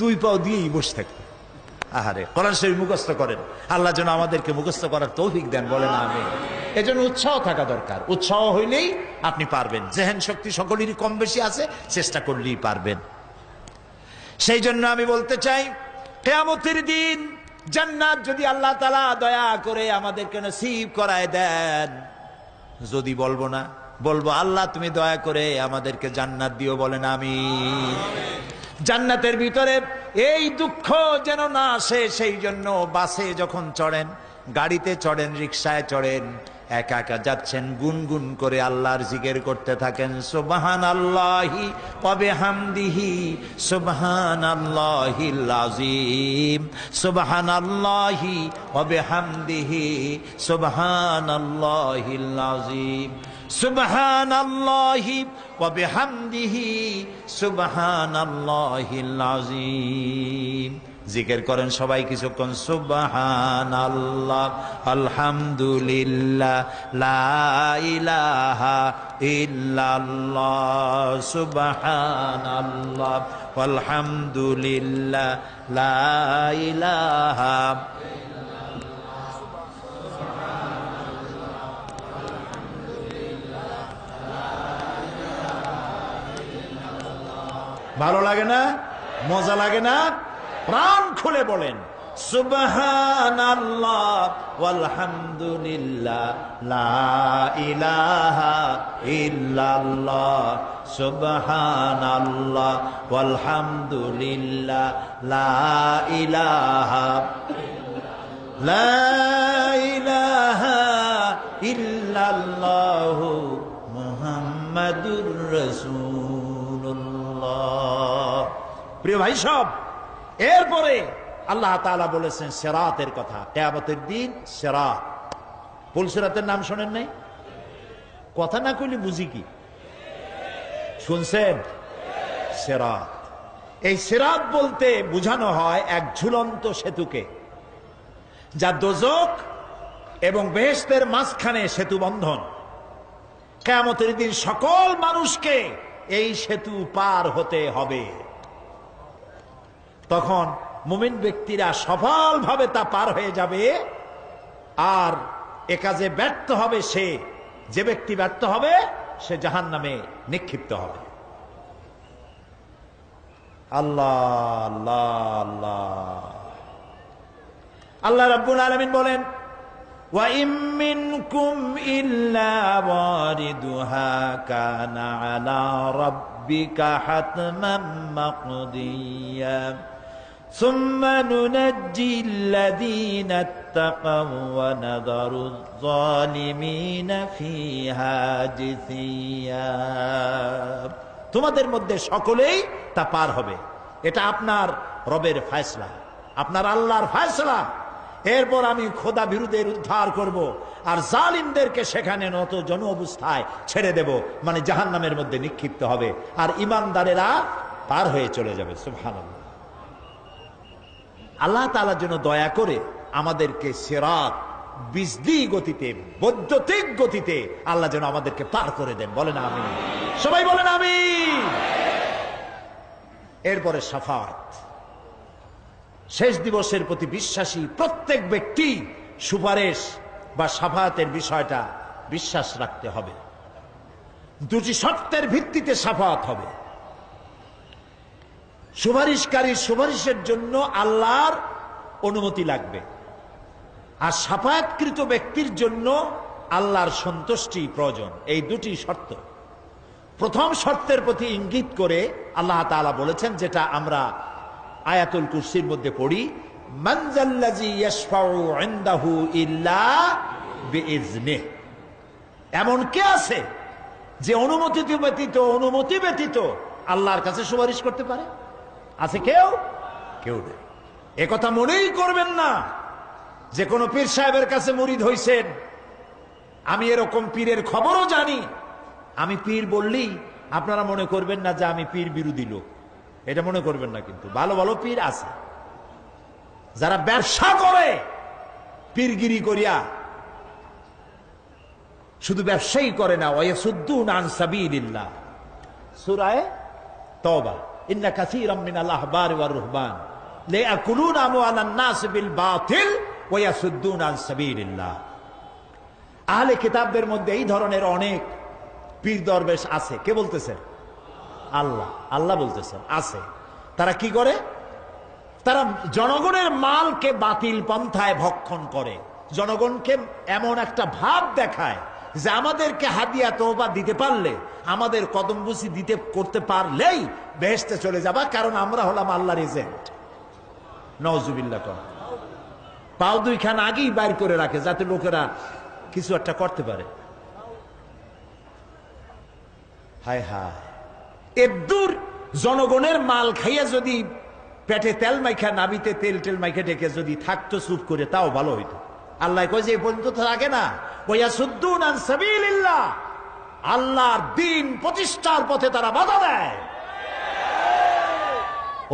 দুই পাও দিয়েই বসে থাকে। আহারে, কোরআন শরীফ মুখস্থ করেন, আল্লাহ যেন আমাদেরকে মুখস্থ করার তৌফিক দেন, বলেন আমিন। এজন্য উৎসাহ থাকা দরকার। উৎসাহ হইলেই আপনি পারবেন। জেহেন শক্তি সকলেরই কম বেশি আছে, চেষ্টা করলেই পারবেন। সেই জন্য আমি বলতে চাই, কিয়ামতের দিন জান্নাত যদি আল্লাহ তাআলা দয়া করে আমাদেরকে নসিব করায় দেন, যদি বলবো না, বলবো আল্লাহ তুমি দয়া করে আমাদেরকে জান্নাত দিও, বলেন আমিন। জান্নাতের ভিতরে এই দুঃখ যেন না আসে, সেই জন্য বাসে যখন চড়েন, গাড়িতে চড়েন, রিকশায় চড়েন, একা একা যাচ্ছেন, গুনগুন করে আল্লাহর জিকির করতে থাকেন, সুবহানাল্লাহি ওয়া বিহামদিহি সুবহানাল্লাহিল আযীম সুবহানাল্লাহি ওয়া বিহামদিহি সুবহানাল্লাহিল আযীম সুবহানাল্লাহি ওয়া বিহামদিহি সুবহানাল্লাহিল আযীম। জিকির করেন সবাই কিছুক্ষণ সুবহানাল্লাহ, আলহামদুলিল্লাহ, লা ইলাহা ইল্লাল্লাহ, সুবহানাল্লাহ, আলহামদুলিল্লাহ, লা ইলাহা। ভালো লাগে না? মজা লাগে না? প্রাণ খুলে বলেন সুবহানাল্লাহ ওয়ালহামদুলিল্লাহ, লা ইলাহা ইল্লাল্লাহ, সুবহানাল্লাহ ওয়ালহামদুলিল্লাহ, লা ইলাহা, লা ইলাহা ইল্লাল্লাহ, মুহাম্মাদুর রাসূলুল্লাহ। প্রিয় ভাই সব, এরপরে আল্লাহ তাআলা বলেছেন সিরাতের কথা, কিয়ামতের দিন সিরাত। পুল সিরাতের নাম শোনেন নাই? কথা না কইলে বুঝি কি? শুনছেন? সিরাত। এই সিরাত বলতে বোঝানো হয় এক ঝুলন্ত সেতুকে, যা দোজখ এবং বেহেশতের মাঝখানে সেতু বন্ধন। কিয়ামতের দিন সকল মানুষকে এই সেতু পার হতে হবে। তখন মুমিন ব্যক্তিরা সফলভাবে তা পার হয়ে যাবে, আর এ কাজে ব্যর্থ হবে সে, যে ব্যক্তি ব্যর্থ হবে সে জাহান্নামে নিক্ষিপ্ত হবে। আল্লাহ আল্লাহ আল্লাহ। আল্লাহ রাব্বুল আলামিন বলেন ওয়া ইম মিনকুম ইল্লা ওয়ারিদুহা কানা আলা রাব্বিকা হাতমান মাকদিয়া সুম্মা নুনাজ্জিল্লাযীনা ইত্তাকাও ওয়া নাযারুয যালিমিনা ফিহা জিসিয়া। তোমাদের মধ্যে সকলেই তা পার হবে, এটা আপনার রবের ফয়সালা, আপনার আল্লাহর ফয়সালা। এরপর আমি খোদা বিরুদ্ধের উদ্ধার করব, আর জালিমদেরকে সেখানে নত জন অবস্থায় ছেড়ে দেব, মানে জাহান্নামের মধ্যে নিক্ষিপ্ত হবে, আর ঈমানদারেরা পার হয়ে চলে যাবে। সুবহানাল্লাহ। আল্লাহ তাআলার জন্য দয়া করে আমাদেরকে সিরাত বিজলি গতিতে, বৈদ্যুতিক গতিতে আল্লাহ যেন আমাদেরকে পার করে দেন। বলেন আমিন, সবাই বলেন আমিন। এরপরে শাফাত, শেষ দিবসের প্রতি বিশ্বাসী প্রত্যেক ব্যক্তি সুপারিশ বা শাফাতের বিষয়টা বিশ্বাস রাখতে হবে। দুটি শর্তের ভিত্তিতে শাফাত হবে। সুপারিশকারী সুপারিশের জন্য আল্লাহর অনুমতি লাগবে, আর শাফায়াতকৃত ব্যক্তির জন্য আল্লাহর সন্তুষ্টি প্রয়োজন। এই দুটি শর্ত। প্রথম শর্তের প্রতি ইঙ্গিত করে আল্লাহ তাআলা বলেছেন, যেটা আমরা আয়াতুল কুরসির মধ্যে পড়ি, মান যাল্লাযী ইয়াশফাউ ইনদাহু ইল্লা বিইজনিহি। এমন কে আছে যে অনুমতি ব্যতীত আল্লাহর কাছে সুপারিশ করতে পারে? আছে কেউ? কেউ নেই। একথা মনেই করবেন না যে কোনো পীর সাহেবের কাছে মুরিদ হইছেন, আমি এরকম পীরের খবরও জানি, আমি পীর বললেই আপনারা মনে করবেন না যে আমি পীর বিরোধী লোক, এটা মনে করবেন না। কিন্তু ভালো ভালো পীর আছে যারা ব্যবসা করে পীরগিরি করিয়া, শুধু ব্যবসায়ী করে না, ওয়ায়াসুদ্দুনা আন সাবিলিল্লাহ। সূরা তাওবা, ইন্না কাসীরাম মিনাল আহবারি ওয়ার রুহবান লায়াকুলুনা আমওয়ালান নাস বিল বাতিল ওয়ায়াসুদ্দুনা আন সাবিলিল্লাহ। আহলে কিতাবদের মধ্যে এই ধরনের অনেক পীর দরবেশ আছে। কে বলতেছেন? আল্লাহ। আল্লাহ বলতেছেন আছে। তারা কি করে? তারা জনগণের মালকে বাতিল পন্থায় ভক্ষণ করে, জনগণকে এমন একটা ভাব দেখায় যে আমাদেরকে হাদিয়া তওবা দিতে পারলে, আমাদের কদমবুসি দিতে করতে পারলেই বেহেশতে চলে যাবা, কারণ আমরা হলাম আল্লাহর এজেন্ট। নাউজুবিল্লাহ। পাও দুইখান আগেই বাইর করে রাখে যাতে লোকেরা কিছু একটা করতে পারে। হায় হায়, এদূর জনগণের মাল খাইয়া যদি পেটে তেল মাইখা, নাবিতে তেল টেল মাইখা ডেকে যদি থাকতো চুপ করে, তাও ভালো হইতো। আল্লাহ কয় যে এই পর্যন্ত থাকে না, ওয়ায়াসুদ্দুনা আন সাবিলিল্লাহ, আল্লাহর দ্বীন প্রতিষ্ঠার পথে তারা বাধা দেয়।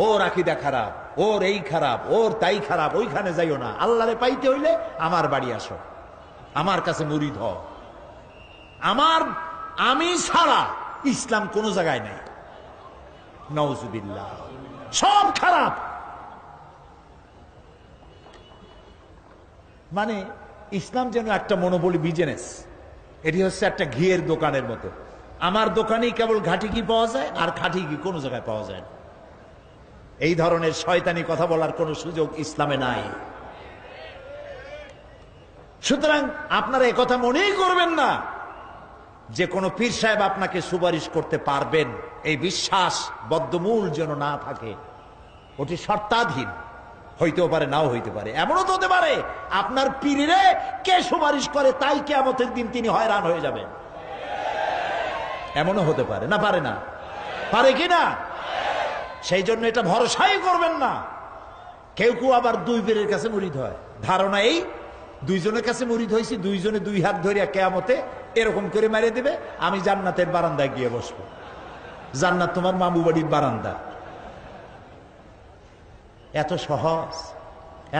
ওর আকীদা খারাপ, ওর এই খারাপ, ওর তাই খারাপ, ওইখানে যাইও না। আল্লাহরে পাইতে হইলে আমার বাড়ি আসো, আমার কাছে মুরিদ হও। আমি ছাড়া ইসলাম কোন জায়গায় নেই। নাউজুবিল্লাহ, সব খারাপ। মানে ইসলাম যেন একটা মনোবলি বিজনেস। এটি হচ্ছে একটা ঘিয়ের দোকানের মতো। আমার দোকানেই কেবল ঘাটি ঘি পাওয়া যায়, আর খাঁটি ঘি কোনো জায়গায় পাওয়া যায় না। এই ধরনের শয়তানি কথা বলার কোনো সুযোগ ইসলামে নাই। সুতরাং আপনারা একথা মনেই করবেন না যে কোনো পীর সাহেব আপনাকে সুপারিশ করতে পারবেন, এই বিশ্বাস বদ্ধমূল যেন না থাকে। ওটি শর্তাধীন, হইতেও পারে নাও হইতে পারে। এমনও তো হতে পারে আপনার পীরে কে সুপারিশ করে তাই কিয়ামতের দিন তিনি হয়রান হয়ে যাবেন। এমনও হতে পারে, না পারে না? পারে কি না? সেই জন্য এটা ভরসাই করবেন না। কেউ কেউ আবার দুই পীরের কাছে মুরিদ হয়, ধারণা এই দুইজনের কাছে মুরিদ হয়েছি, দুইজনে দুই হাত ধরিয়া কিয়ামতে এরকম করে মেরে দিবে, আমি জান্নাতের বারান্দায় গিয়ে বসবো। জান্নাত তোমার মামু বাড়ির বারান্দা। এত সহজ,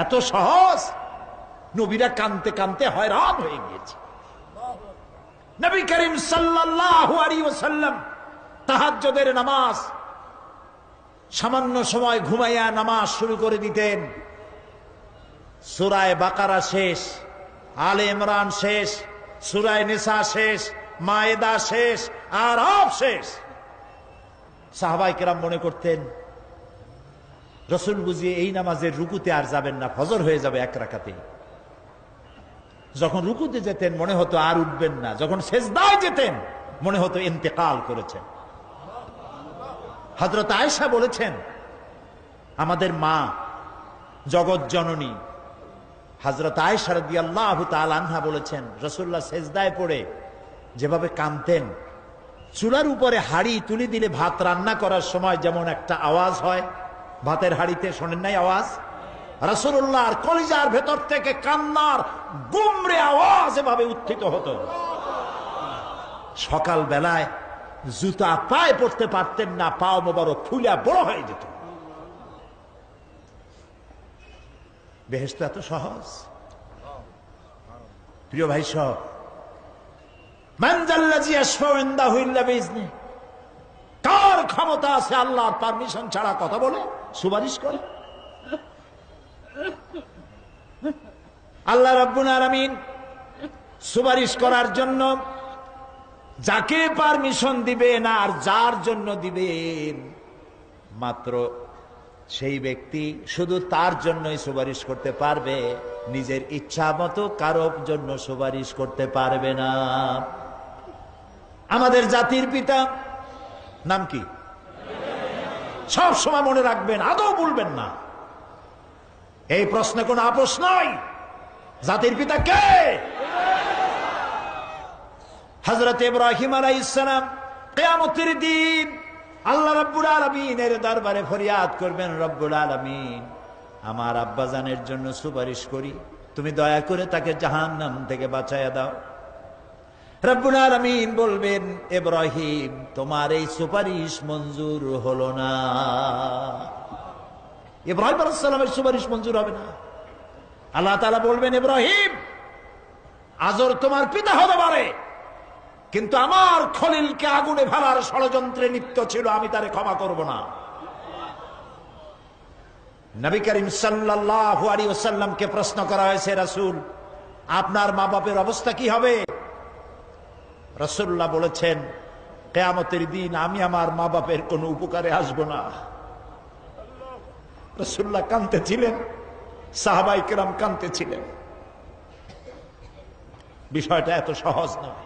এত সহজ। নবীরা কানতে কানতে হয়রান হয়ে গিয়েছে। নবী করিম সাল্লাল্লাহু আলাইহি ওয়াসাল্লাম তাহাজ্জুদের নামাজ সামান্য সময় ঘুমাইয়া নামাজ শুরু করে দিতেন। সূরা বাকারা শেষ, আলে ইমরান শেষ, সূরা নিসা শেষ, মায়েদা শেষ, আরাফ শেষ। সাহাবায়ে কেরাম মনে করতেন রাসূল বুঝিয়ে এই নামাজের রুকুতে আর যাবেন না, ফজর হয়ে যাবে এক রাকাতে। যখন রুকুতে যেতেন মনে হতো আর উঠবেন না, যখন সেজদায় যেতেন মনে হতো ইন্তেকাল করেছেন। হযরত আয়েশা বলেছেন, আমাদের মা জগৎ জননী হযরত আয়েশা রাদিয়াল্লাহু তাআলা আনহা বলেছেন, রাসূলুল্লাহ সেজদায় পড়ে যেভাবে কাঁদতেন, চুলার উপরে হাড়ি তুলে দিলে ভাত রান্না করার সময় যেমন একটা আওয়াজ হয় ভাতের হাড়িতে, শোনেন নাই আওয়াজ? রাসূলুল্লাহর কলিজার ভেতর থেকে কান্নার গুমরে আওয়াজ এভাবে উত্থিত হতো। সকাল বেলায় জুতা পায়ে পড়তে পারতেন না, পাও মোবারক ফুলে বড় হয়ে যেত। বেহেশত এত সহজ। প্রিয় ভাই সব, মান যাল্লাযী ইয়াশফাউ ইনদাহু ইল্লা বিইজনি, কার ক্ষমতা আছে আল্লাহর পারমিশন ছাড়া কথা বলে সুপারিশ করে? আল্লাহ রাব্বুল আলামিন সুপারিশ করার জন্য যাকে পারমিশন দিবেন আর যার জন্য দিবেন মাত্র সেই ব্যক্তি শুধু তার জন্যই সুপারিশ করতে পারবে, নিজের ইচ্ছা মতো কারোর জন্য সুপারিশ করতে পারবে না। আমাদের জাতির পিতা নাম কি? সব সময় মনে রাখবেন, আদৌ বলবেন না। এই প্রশ্নে কোনো আপোষ নয়। জাতির পিতা কে? হযরত ইব্রাহিম আলাইহিস সালাম কিয়ামতের দিন আল্লাহ রাব্বুল আলামিনের দরবারে ফরিয়াদ করবেন, রব্বুল আলামিন আমার আব্বাজানের জন্য সুপারিশ করি, তুমি দয়া করে তাকে জাহান্নাম থেকে বাঁচায়া দাও। রব্বুল আলামিন বলবেন, ইব্রাহিম তোমার এই সুপারিশ মঞ্জুর হলো না। ইব্রাহিম আলাইহিস সালামের সুপারিশ মঞ্জুর হবে না। আল্লাহ তাআলা বলবেন, ইব্রাহিম আজর তোমার পিতা হতে পারে, কিন্তু আমার খলিলকে আগুনে ফেলার ষড়যন্ত্রে লিপ্ত ছিল, আমি তারে ক্ষমা করব না। নবী করিম সাল্লাল্লাহু আলাইহি ওয়াসাল্লামকে প্রশ্ন করা হয়েছে, রাসূল আপনার মা বাপের অবস্থা কি হবে? রাসূলুল্লাহ বলেছেন, কিয়ামতের দিন আমি আমার মা বাপের কোনো উপকারে আসব না। রাসূলুল্লাহ কাঁদতেছিলেন, সাহাবায়ে কেরাম কাঁদতেছিলেন। বিষয়টা এত সহজ নয়।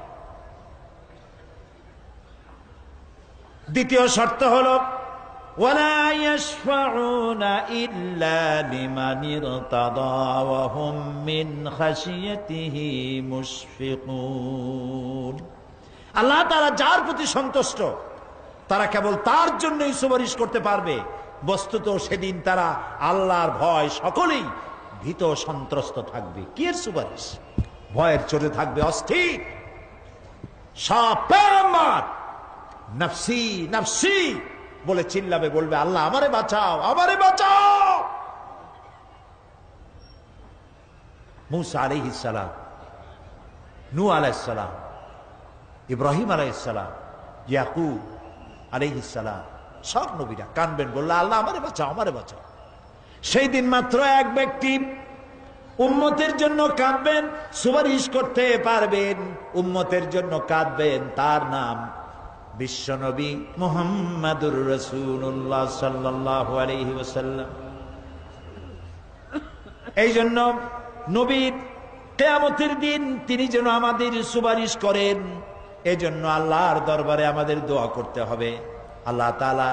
দ্বিতীয় শর্ত হলো ওয়ালা ইয়াশফাউনা ইল্লা লিমান ইরতাদা ওয়া হুম মিন খাশিয়াতিহি মুশফিকুন। আল্লাহ তাআলা যার প্রতি সন্তুষ্ট তারা কেবল তার জন্যই সুপারিশ করতে পারবে। বস্তুত সেদিন তারা আল্লাহর ভয় সকলেই ভীত সন্ত্রস্ত থাকবে। কি এর সুপারিশ? ভয়ের চোটে থাকবে অস্থির। সব পয়গম্বর নফসি নফসি বলে চিল্লাবে, বলবে আল্লাহ আমারে বাঁচাও, আমারে বাঁচাও। মুসা আলাইহিস সালাম, নূহ আলাইহিস সালাম, ইব্রাহিম আলাইহিস সালাম, ইয়াকুব আলাইহিস সালাম, সব নবীরা কানবেন, বললে আল্লাহ আমারে বাঁচাও, আমারে বাঁচাও। সেই দিন মাত্র এক ব্যক্তি উম্মতের জন্য কাঁদবেন, সুপারিশ করতে পারবেন, উম্মতের জন্য কাঁদবেন, তার নাম বিশ্বনবী মুহাম্মাদুর রাসূলুল্লাহ সাল্লাল্লাহু আলাইহি ওয়াসাল্লাম। এই জন্য নবীর কিয়ামতের দিন তিনি যেন আমাদের সুপারিশ করেন, এজন্য আল্লাহর দরবারে আমাদের দোয়া করতে হবে, আল্লাহ তাআলা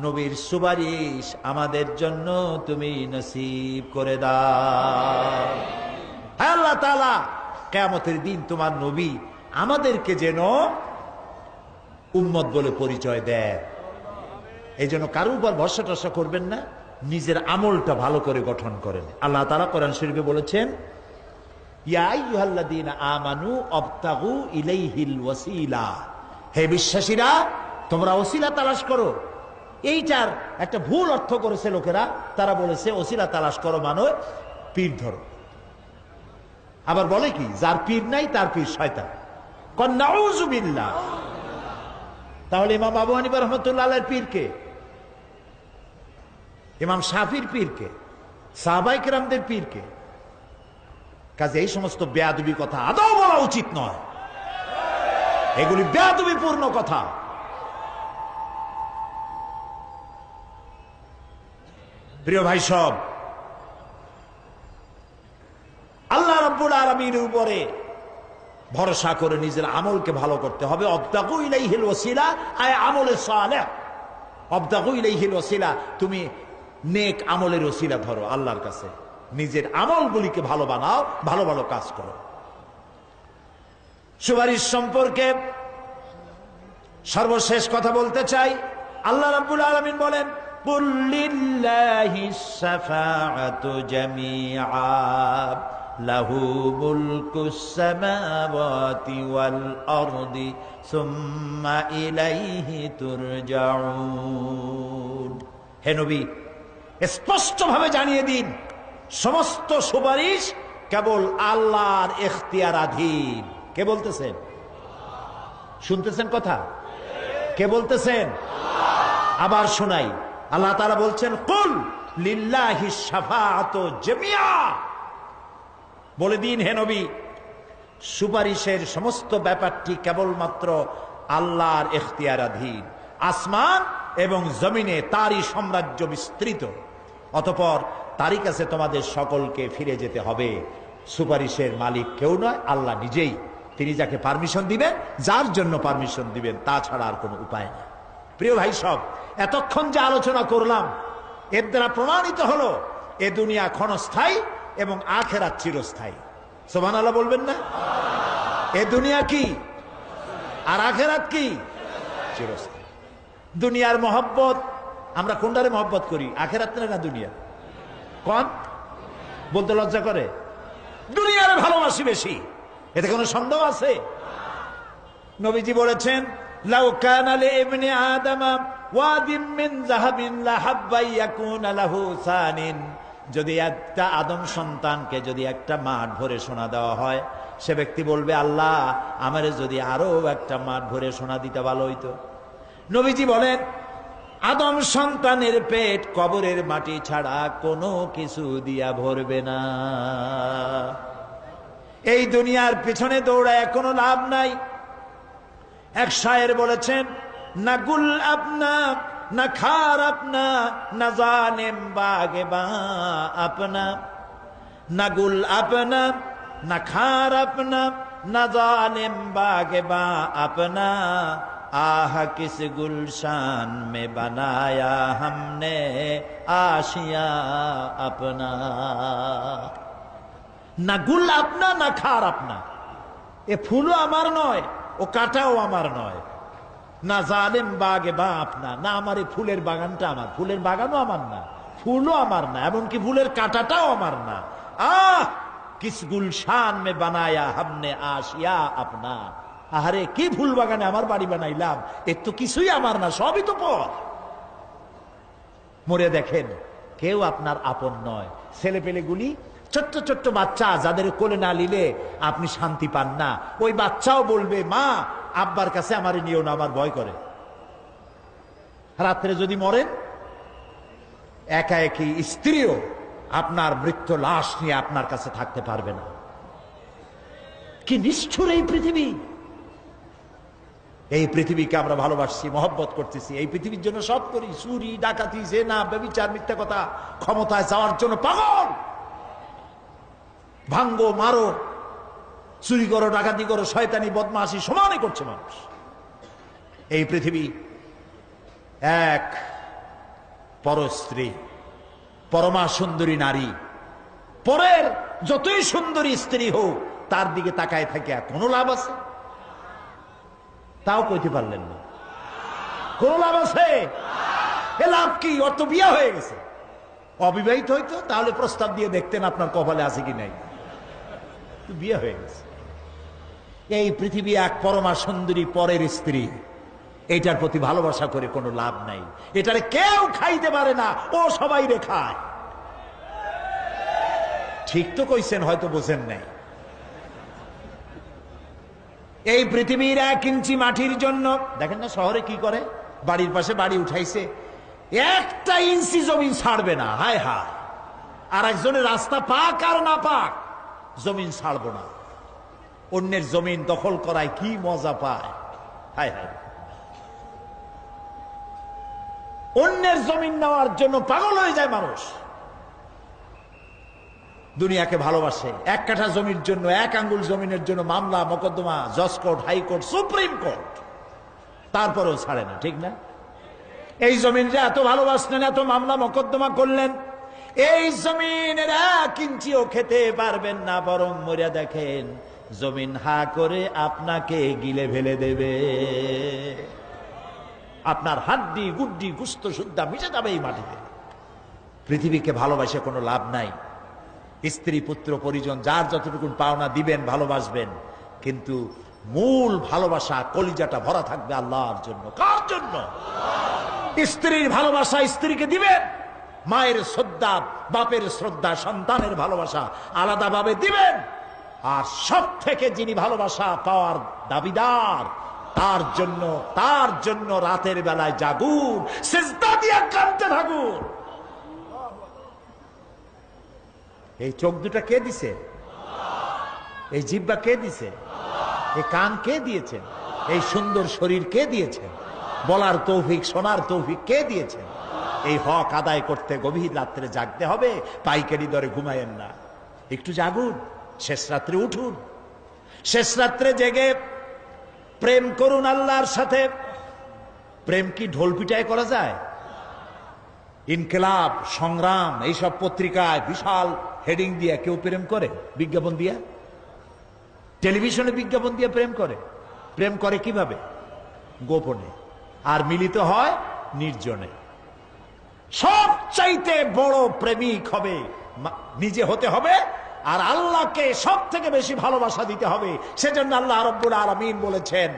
নবীর সুপারিশ আমাদের জন্য তুমি নসিব করে দাও। হে আল্লাহ তাআলা, কিয়ামতের দিন তোমার নবী আমাদেরকে যেন উম্মত বলে পরিচয় দেয়। এই জন্য কারোর উপর ভরসা টরসা করবেন না, নিজের আমলটা ভালো করে গঠন করেন। আল্লাহ তাআলা কোরআন শরীফে বলেছেন, ইয়া আইয়ুহাল্লাযীনা আমানু আবতাগু ইলাইহিল ওয়াসিলা, হে বিশ্বাসীরা তোমরা ওসিলা তালাশ করো। এইটার একটা ভুল অর্থ করেছে লোকেরা, তারা বলেছে ওসিলা তালাশ করো মানে পীর ধরো। আবার বলে কি, যার পীর নাই তার পীর শয়তান। নাউযু বিল্লাহ। তাহলে ইমাম আবু হানিফা রাহমাতুল্লাহ আলাইহির পীর কে? ইমাম শাফির পীর কে? সাহাবায়ে কেরামদের পীর কে? কাজে এই সমস্ত বেয়াদবি কথা আদৌ বলা উচিত নয়, এগুলি বেয়াদবিপূর্ণ কথা। প্রিয় ভাই সব, আল্লাহ রাব্বুল আলামিনের উপরে ভরসা করে নিজের আমলকে ভালো করতে হবে। অবতাগু ইলাইহিল ওয়াসিলা আয় আমলে সালেহ। অবতাগু ইলাইহিল ওয়াসিলা, তুমি নেক আমলের ওসিলা ধরো আল্লাহর কাছে, নিজের আমলগুলিকে ভালো বানাও, ভালো ভালো কাজ করো। সুপারিশ সম্পর্কে সর্বশেষ কথা বলতে চাই। আল্লাহ রাব্বুল আলামিন বলেন, কুল লিল্লাহিস শাফাআতু জামিআ লাহু মুলকুস সামাওয়াতি ওয়াল আরদি সুম্মা ইলাইহি তুরজাউন। হে নবী, স্পষ্টভাবে জানিয়ে দিন, সমস্ত সুপারিশ কেবল আল্লাহর ইখতিয়ারাধীন। কে বলতেছেন? শুনতেছেন কথা? কে বলতেছেন? আবার শোনাই। আল্লাহ তাআলা বলছেন, কুল লিল্লাহিস শাফাআতু জামিআ। বলে দিন হে নবী, সুপারিশের সমস্ত ব্যাপারটি কেবলমাত্র আল্লাহর ইখতিয়ারাধীন। আসমান এবং জমিনে তারই সাম্রাজ্য বিস্তৃত, অতঃপর তারই কাছে তোমাদের সকলকে ফিরে যেতে হবে। সুপারিশের মালিক কেউ নয়, আল্লাহ নিজেই। তিনি যাকে পারমিশন দিবেন, যার জন্য পারমিশন দিবেন, তাছাড়া আর কোনো উপায় নেই। প্রিয় ভাই সব, এতক্ষণ যে আলোচনা করলাম এর দ্বারা প্রমাণিত হলো এ দুনিয়া ক্ষণস্থায়ী এবং আখিরাত চিরস্থায়ী। সুবহানাল্লাহ বলবেন না? এ দুনিয়া কি আর আখিরাত কি? চিরস্থায়ী। দুনিয়ার মহব্বত আমরা কোনটারে মহব্বত করি, আখিরাত না দুনিয়া? কোন বলতে লজ্জা করে? দুনিয়ার ভালোবাসি বেশি, এতে কোনো সন্দেহ আছে? নবীজি বলেছেন, লাউ কানা লিইবনি আদামা ওয়াদিম মিন যাহাবিন লাহাব্বা ইয়াকুনা লাহু সানিন। যদি একটা আদম সন্তানকে যদি একটা মাঠ ভরে সোনা দেওয়া হয়, সে ব্যক্তি বলবে, আল্লাহ আমারে যদি আরো একটা মাঠ ভরে সোনা দিতে ভালো হইতো। নবীজি বলেন, আদম সন্তানের পেট কবরের মাটি ছাড়া কোনো কিছু দিয়া ভরবে না। এই দুনিয়ার পিছনে দৌড়ায় কোনো লাভ নাই। এক শায়ের বলেছেন, না গুল আপনা না খার আপনা না জানেম বাগে বা আপনা, না গুল আপনা না খার আপনা না জানেম বাগে বা আপনা, आह किस गुलशान में बनाया हमने आशिया अपना। ना गुल अपना ना खार अपना, ए फूलो আমার নয়, ও কাটাও আমার নয়। না জালেম বাগে বা আপনা, না আমার এই ফুলের বাগানটা আমার, ফুলের বাগানও আমার না, ফুলও আমার না, এমনকি ফুলের কাঁটাটাও আমার না। আহ কিস গুলশান মে বানায়া हमने आशिया अपना। আহারে কি ফুল বাগানে আমার বাড়ি বানাইলাম, এর তো কিছুই আমার না, সবই তো পর। মরে দেখেন কেউ আপনার আপন নয়। ছেলে পেলেগুলি, ছোট্ট ছোট্ট বাচ্চা যাদের কোলে না নিলে আপনি শান্তি পান না, ওই বাচ্চাও বলবে মা আব্বার কাছে আমার নিও না, আমার ভয় করে। রাত্রে যদি মরেন, একা একই স্ত্রীও আপনার মৃত্যু লাশ নিয়ে আপনার কাছে থাকতে পারবে না। কি নিষ্ঠুর এই পৃথিবী! এই পৃথিবীকে আমরা ভালোবাসছি, মহব্বত করতেছি, এই পৃথিবীর জন্য সব করি, চুরি ডাকাতি জেনা ব্যভিচার মিথ্যা কথা, ক্ষমতায় যাওয়ার জন্য পাগল। ভাঙ্গো মারো, চুরি করো, ডাকাতি করো, শয়তানি বদমাশি সমানে করছে মানুষ। এই পৃথিবী এক পরস্ত্রী, পরমা সুন্দরী নারী, পরের যতই সুন্দরী স্ত্রী হোক তার দিকে তাকায় থাকে কোনো লাভ আছে? তাও কইতে পারলেন না। কোন লাভ আছে? এ লাভ কি? ওর তো বিয়ে হয়ে গেছে। অবিবাহিত হইতো তাহলে প্রস্তাব দিয়ে দেখতেন আপনার কপালে আছে কি নাই। বিয়ে হয়ে গেছে। এই পৃথিবী এক পরমা সুন্দরী পরের স্ত্রী, এটার প্রতি ভালোবাসা করে কোনো লাভ নাই। এটারে কেউ খাইতে পারে না, ও সবাই রে খায়। ঠিক তো কইছেন, হয়তো বোঝেন নাই। এই পৃথিবীর 1 ইঞ্চি মাটির জন্য দেখেন না শহরে কি করে, বাড়ির পাশে বাড়ি উঠাইছে, 1 ইঞ্চি জমি ছাড়বে না। হায় হায়! আর একজনের রাস্তা পাক আর না পাক, জমিন ছাড়বো না। অন্যের জমিন দখল করায় কি মজা পায়! হায় হায়! অন্যের জমিন নেওয়ার জন্য পাগল হয়ে যায় মানুষ। দুনিয়াকে ভালোবাসে। 1 কাঠা জমির জন্য, 1 আঙ্গুল জমিনের জন্য মামলা মোকদ্দমা, জজ কোর্ট, হাইকোর্ট, সুপ্রিম কোর্ট, তারপরেও ছাড়ে না। ঠিক না? এই জমিনটা এত ভালোবাসলেন, এত মামলা মোকদ্দমা করলেন, এই জমিনের 1 ইঞ্চিও খেতে পারবেন না, বরং মরিয়া দেখেন জমিন হা করে আপনাকে গিলে ফেলে দেবে। আপনার হাড্ডি গুড্ডি গুস্ত সুদ্ধা মিশে যাবে এই মাটিতে। পৃথিবীকে ভালোবাসে কোনো লাভ নাই। স্ত্রী পুত্র পরিজন যার যতটুকু পাওনা দিবেন, ভালোবাসবেন, কিন্তু মূল ভালোবাসা, কলিজাটা ভরা থাকবে আল্লাহর জন্য। কার জন্য? স্ত্রীর ভালোবাসা স্ত্রীকে দিবেন, মায়ের শ্রদ্ধা, বাপের শ্রদ্ধা, সন্তানের ভালোবাসা আলাদাভাবে দিবেন। আর সব থেকে যিনি ভালোবাসা পাওয়ার দাবিদার, তার জন্য রাতের বেলায় জাগুন, সিজদা দিয়ে কাঁদতে থাকুন। এই চোখ দুটা কে দিছে? এই জিহ্বা কে দিছে? এই কান কে দিয়েছেন? এই সুন্দর শরীর কে দিয়েছেন? বলার তৌফিক, শোনার তৌফিক কে দিয়েছেন? এই হক আদায় করতে গভীর রাত্রে জাগতে হবে, পাইকারি দরে ঘুমায়েন না। একটু জাগুন, শেষ রাত্রে উঠুন, শেষ রাত্রে জেগে প্রেম করুন আল্লাহর সাথে। প্রেম কি ঢোল পিটায় করা যায়? ইনকিলাব, সংগ্রাম, এইসব পত্রিকায় বিশাল হেডিং দিয়ে কেউ প্রেম করে? বিজ্ঞাপন দিয়া, টেলিভিশনে বিজ্ঞাপন দিয়ে প্রেম করে। প্রেম করে কিভাবে? গোপনে। আর মিলিত হয় নির্জনে। সবচাইতে বড় প্রেমিক হবে নিজে হতে হবে, আর আল্লাহকে সব থেকে বেশি ভালোবাসা দিতে হবে। সেজন্য আল্লাহ রাব্বুল আলামিন বলেছেন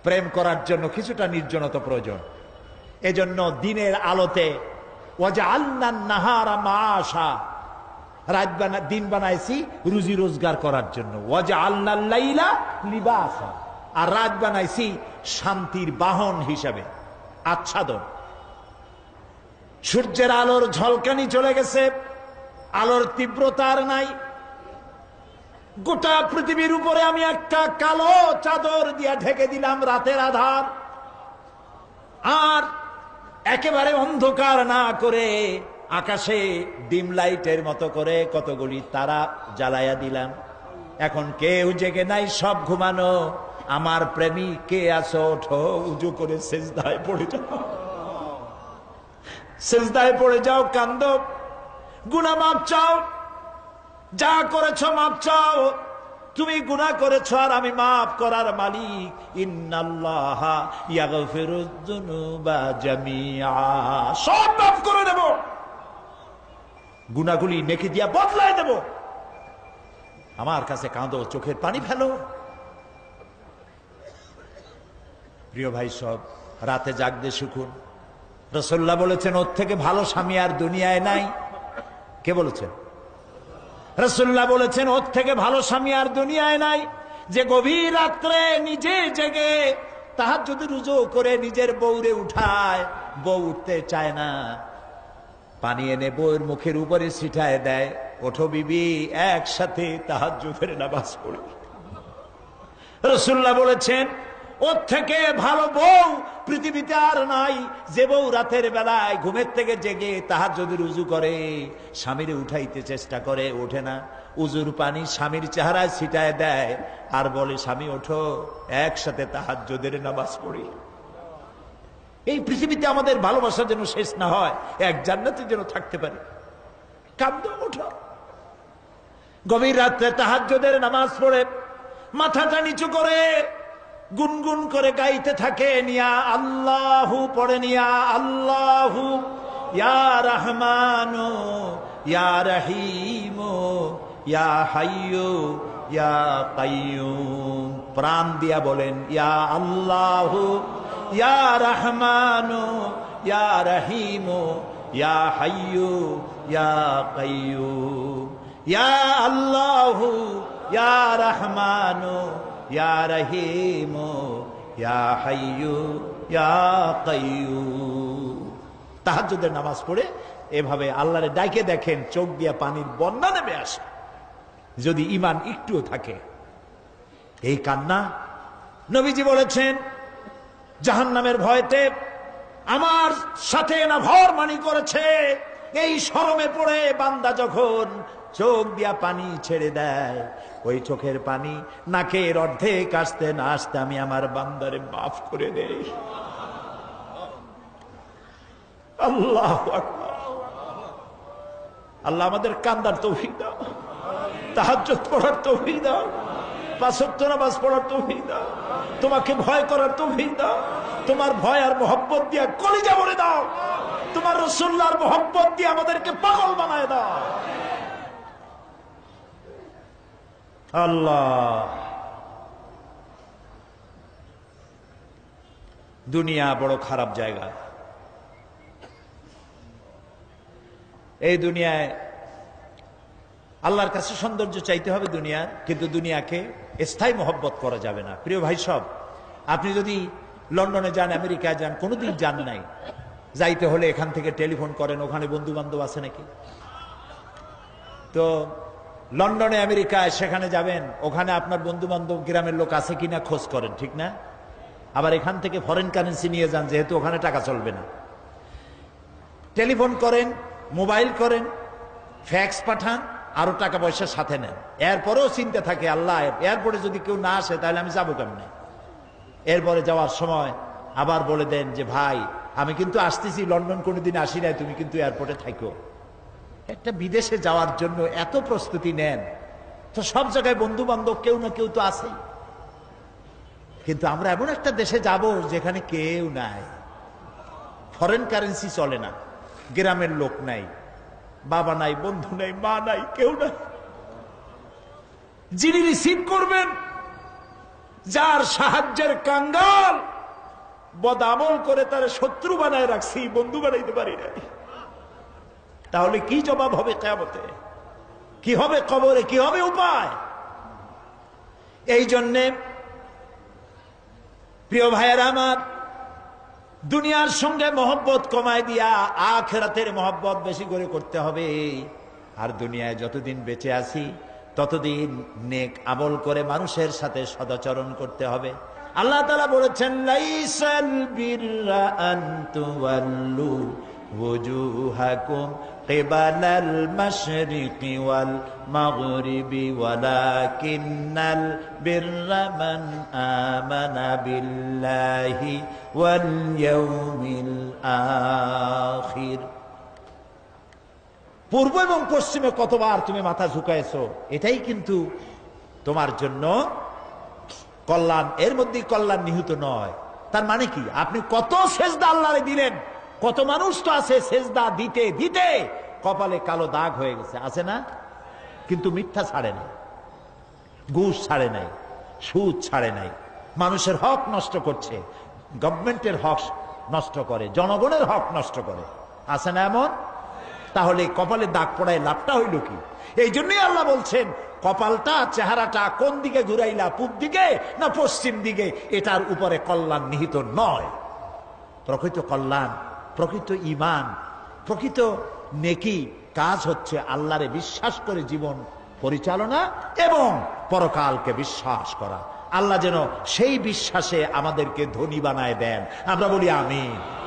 প্রেম করার জন্য কিছুটা নির্জনতা প্রয়োজন। এজন্য দিনের আলোতে ওয়াজআলনান নাহারা মাআশা, দিন বানাইছি রুজি রোজগার করার জন্য। ওয়াজআলনাল লাইলা লিবাসা, আর রাত বানাইছি শান্তির বাহন হিসাবে, আচ্ছাদন। সূর্যের আলোর ঝলকানি চলে গেছে, আলোর তীব্রতার নাই। গোটা পৃথিবীর উপরে আমি একটা কালো চাদর দিয়া ঢেকে দিলাম রাতের আধার, আর একেবারে অন্ধকার না করে আকাশে ডিম লাইটের মতো করে কতগুলি তারা জ্বালাইয়া দিলাম। এখন কেউ জেগে নাই, সব ঘুমানো। আমার প্রেমিক কে আছো? ওঠো, উজু করে সিজদায় পড়ে যাও, সিজদায় পড়ে যাও, কান্দো, গুনাহ মাপ চাও, যা করেছ মাপ চাও। তুমি গুনাহ করেছ আর আমি মাফ করার মালিক। ইন্নাল্লাহা ইয়াগফিরুয যুনুবা জামিআ, সব মাফ করে দেব, গুনাহগুলি নেকি দিয়া বদলায় দেব। আমার কাছে কাঁদো, চোখের পানি ফেলো। প্রিয় ভাই সব, রাতে জাগতে শিখুন, রাসূলুল্লাহ বলেছেন ওর থেকে ভালো স্বামী আর দুনিয়ায় নাই। কে বলেছেন? রাসূলুল্লাহ বলেছেন ওর থেকে ভালো স্বামী আর দুনিয়ায় নাই, যে গভীর রাত্রে নিজে জেগে তাহাজ্জুদ রুজু করে নিজের বউরে উঠায়, বউ উঠতে চায় না, পানি এনে বউয়ের মুখের উপরে ছিটায় দেয়, ওঠো বিবি একসাথে তাহাজ্জুদের নামাজ পড়ি। রাসূলুল্লাহ বলেছেন ওর থেকে ভালো বউ পৃথিবীতে আর নাই, যে বউ রাতের বেলায় ঘুমের থেকে জেগে তাহাজ্জুদের উজু করে, স্বামীরে উঠাইতে চেষ্টা করে, ওঠে না, উজুর পানি স্বামীর চেহারায় ছিটায় দেয় আর বলে স্বামী ওঠো একসাথে তাহাজ্জুদের নামাজ পড়ি। এই পৃথিবীতে আমাদের ভালোবাসা যেন শেষ না হয়, এক জান্নাতে যেন থাকতে পারি। কাঁদো, ওঠো। গভীর রাত্রে তাহাজ্জুদের নামাজ পড়ে মাথাটা নিচু করে গুনগুন করে গাইতে থাকে, নিয়া আল্লাহু পড়ে, নিয়া আল্লাহু ইয়া রহমানু ইয়া রহিমু ইয়া হাইয়ু ইয়া কাইয়ুম। প্রাণ দিয়া বলেন ইয়া আল্লাহু ইয়া রহমানু ইয়া রহিমু ইয়া হাইয়ু ইয়া কাইয়ুম, ইয়া আল্লাহু ইয়া রহমানু ইয়া রহিমু ইয়া হাইয়ু ইয়া কাইয়ুম। তাহাজ্জুদের নামাজ পড়ে এভাবে আল্লাহরে ডাকে দেখেন, চোখ দিয়া পানির বন্যা নেমে আসে যদি ঈমান একটুও থাকে। এই কান্না নবীজি বলেছেন জাহান্নামের ভয়তে আমার সাথে না ভরমানি করেছে, এই শরমে পড়ে বান্দা যখন চোখ দিয়া পানি ছেড়ে দেয়, ওই চোখের পানি নাকের অর্ধেক আসতে না আসতে আমি আমার বান্দারে মাফ করে দেই। আল্লাহু আকবার। আল্লাহ আমাদের কান্দার তৌফিক দাও, তাহাজ্জুদ পড়ার তৌফিক দাও, পাঁচ ওয়াক্ত নামাজ পড়ার তৌফিক দাও, তোমাকে ভয় করার তৌফিক দাও, তোমার ভয় আর মোহব্বত দিয়ে কলিজা ভরে দাও, তোমার রাসূলুল্লাহর মোহব্বত দিয়ে আমাদেরকে পাগল বানায় দাও। আল্লাহ, দুনিয়া বড় খারাপ জায়গা। এই দুনিয়ায় আল্লাহর কাছে সৌন্দর্য চাইতে হবে দুনিয়ার, কিন্তু দুনিয়াকে স্থায়ী মোহব্বত করা যাবে না। প্রিয় ভাই সব, আপনি যদি লন্ডনে যান, আমেরিকায় যান, কোনোদিন যান নাই, যাইতে হলে এখান থেকে টেলিফোন করেন, ওখানে বন্ধু বান্ধব আছে নাকি? তো লন্ডনে আমেরিকায় সেখানে যাবেন, ওখানে আপনার বন্ধু বান্ধব গ্রামের লোক আছে কিনা খোঁজ করেন, ঠিক না? আবার এখান থেকে ফরেন কারেন্সি নিয়ে যান, যেহেতু ওখানে টাকা চলবে না। টেলিফোন করেন, মোবাইল করেন, ফ্যাক্স পাঠান, আরো টাকা পয়সা সাথে নেন। এরপরেও চিন্তা থাকে আল্লাহ এয়ারপোর্টে যদি কেউ না আসে তাহলে আমি যাবো কেমনে? এরপরে যাওয়ার সময় আবার বলে দেন যে ভাই আমি কিন্তু আসতেছি, লন্ডন কোনোদিন আসি নাই, তুমি কিন্তু এয়ারপোর্টে থাকো। একটা বিদেশে যাওয়ার জন্য এত প্রস্তুতি নেন, তো সব জায়গায় বন্ধু বান্ধব কেউ না কেউ তো আছেই। কিন্তু আমরা এমন একটা দেশে যাব যেখানে কেউ নাই, ফরেন কারেন্সি চলে না, গ্রামের লোক নাই, বাবা নাই, বন্ধু নাই, মা নাই, কেউ নাই। যিনি রিসিভ করবেন, যার সাহায্যের কাঙ্গাল, বদামল করে তার শত্রু বানায় রাখছি, বন্ধু বানাইতে পারি নাই, তাহলে কি জবাব হবে কিয়ামতে? কি হবে কবরে? কি হবে উপায়? এই জন্যে প্রিয় ভাইয়েরা আমার, দুনিয়ার সঙ্গে মহব্বত কমায় দিয়া আখিরাতের মহব্বত বেশি করে করতে হবে। আর দুনিয়ায় যতদিন বেঁচে আছি ততদিন নেক আমল করে মানুষের সাথে সদাচরণ করতে হবে। আল্লাহ তাআলা বলেছেন লাইসাল বিররা আন তুওয়াল্লু ওয়াজুহাকুম কিবালাল মাশরিকি ওয়াল মাগরিবি ওয়ালাকিন্নাল বিররা মান আমানা বিল্লাহি ওয়াল ইয়াউমিল আখির। পূর্ব এবং পশ্চিমে কতবার তুমি মাথা ঝুঁকাইছো, এটাই কিন্তু তোমার জন্য কল্যাণ। এর মধ্যে কল্যাণ নিহিত নয়। তার মানে কি? আপনি কত সেজদা আল্লাহরে দিলেন, কত মানুষ তো আছে সেজদা দিতে দিতে কপালে কালো দাগ হয়ে গেছে, আছে না? কিন্তু মিথ্যা ছাড়ে নাই, ঘুষ ছাড়ে নাই, সুদ ছাড়ে নাই, মানুষের হক নষ্ট করছে, গভর্নমেন্টের হক নষ্ট করে, জনগণের হক নষ্ট করে। আছে না এমন? তাহলে কপালে দাগ পড়ায় লাভটা হইল কি? এই জন্যই আল্লাহ বলছেন কপালটা, চেহারাটা কোন দিকে ঘুরাইলা, পূব দিকে না পশ্চিম দিকে, এটার উপরে কল্যাণ নিহিত নয়। প্রকৃত কল্যাণ, প্রকৃত ঈমান, প্রকৃত নেকি কাজ হচ্ছে আল্লাহরে বিশ্বাস করে জীবন পরিচালনা এবং পরকালকে বিশ্বাস করা। আল্লাহ যেন সেই বিশ্বাসে আমাদেরকে ধনী বানায় দেন। আমরা বলি আমিন।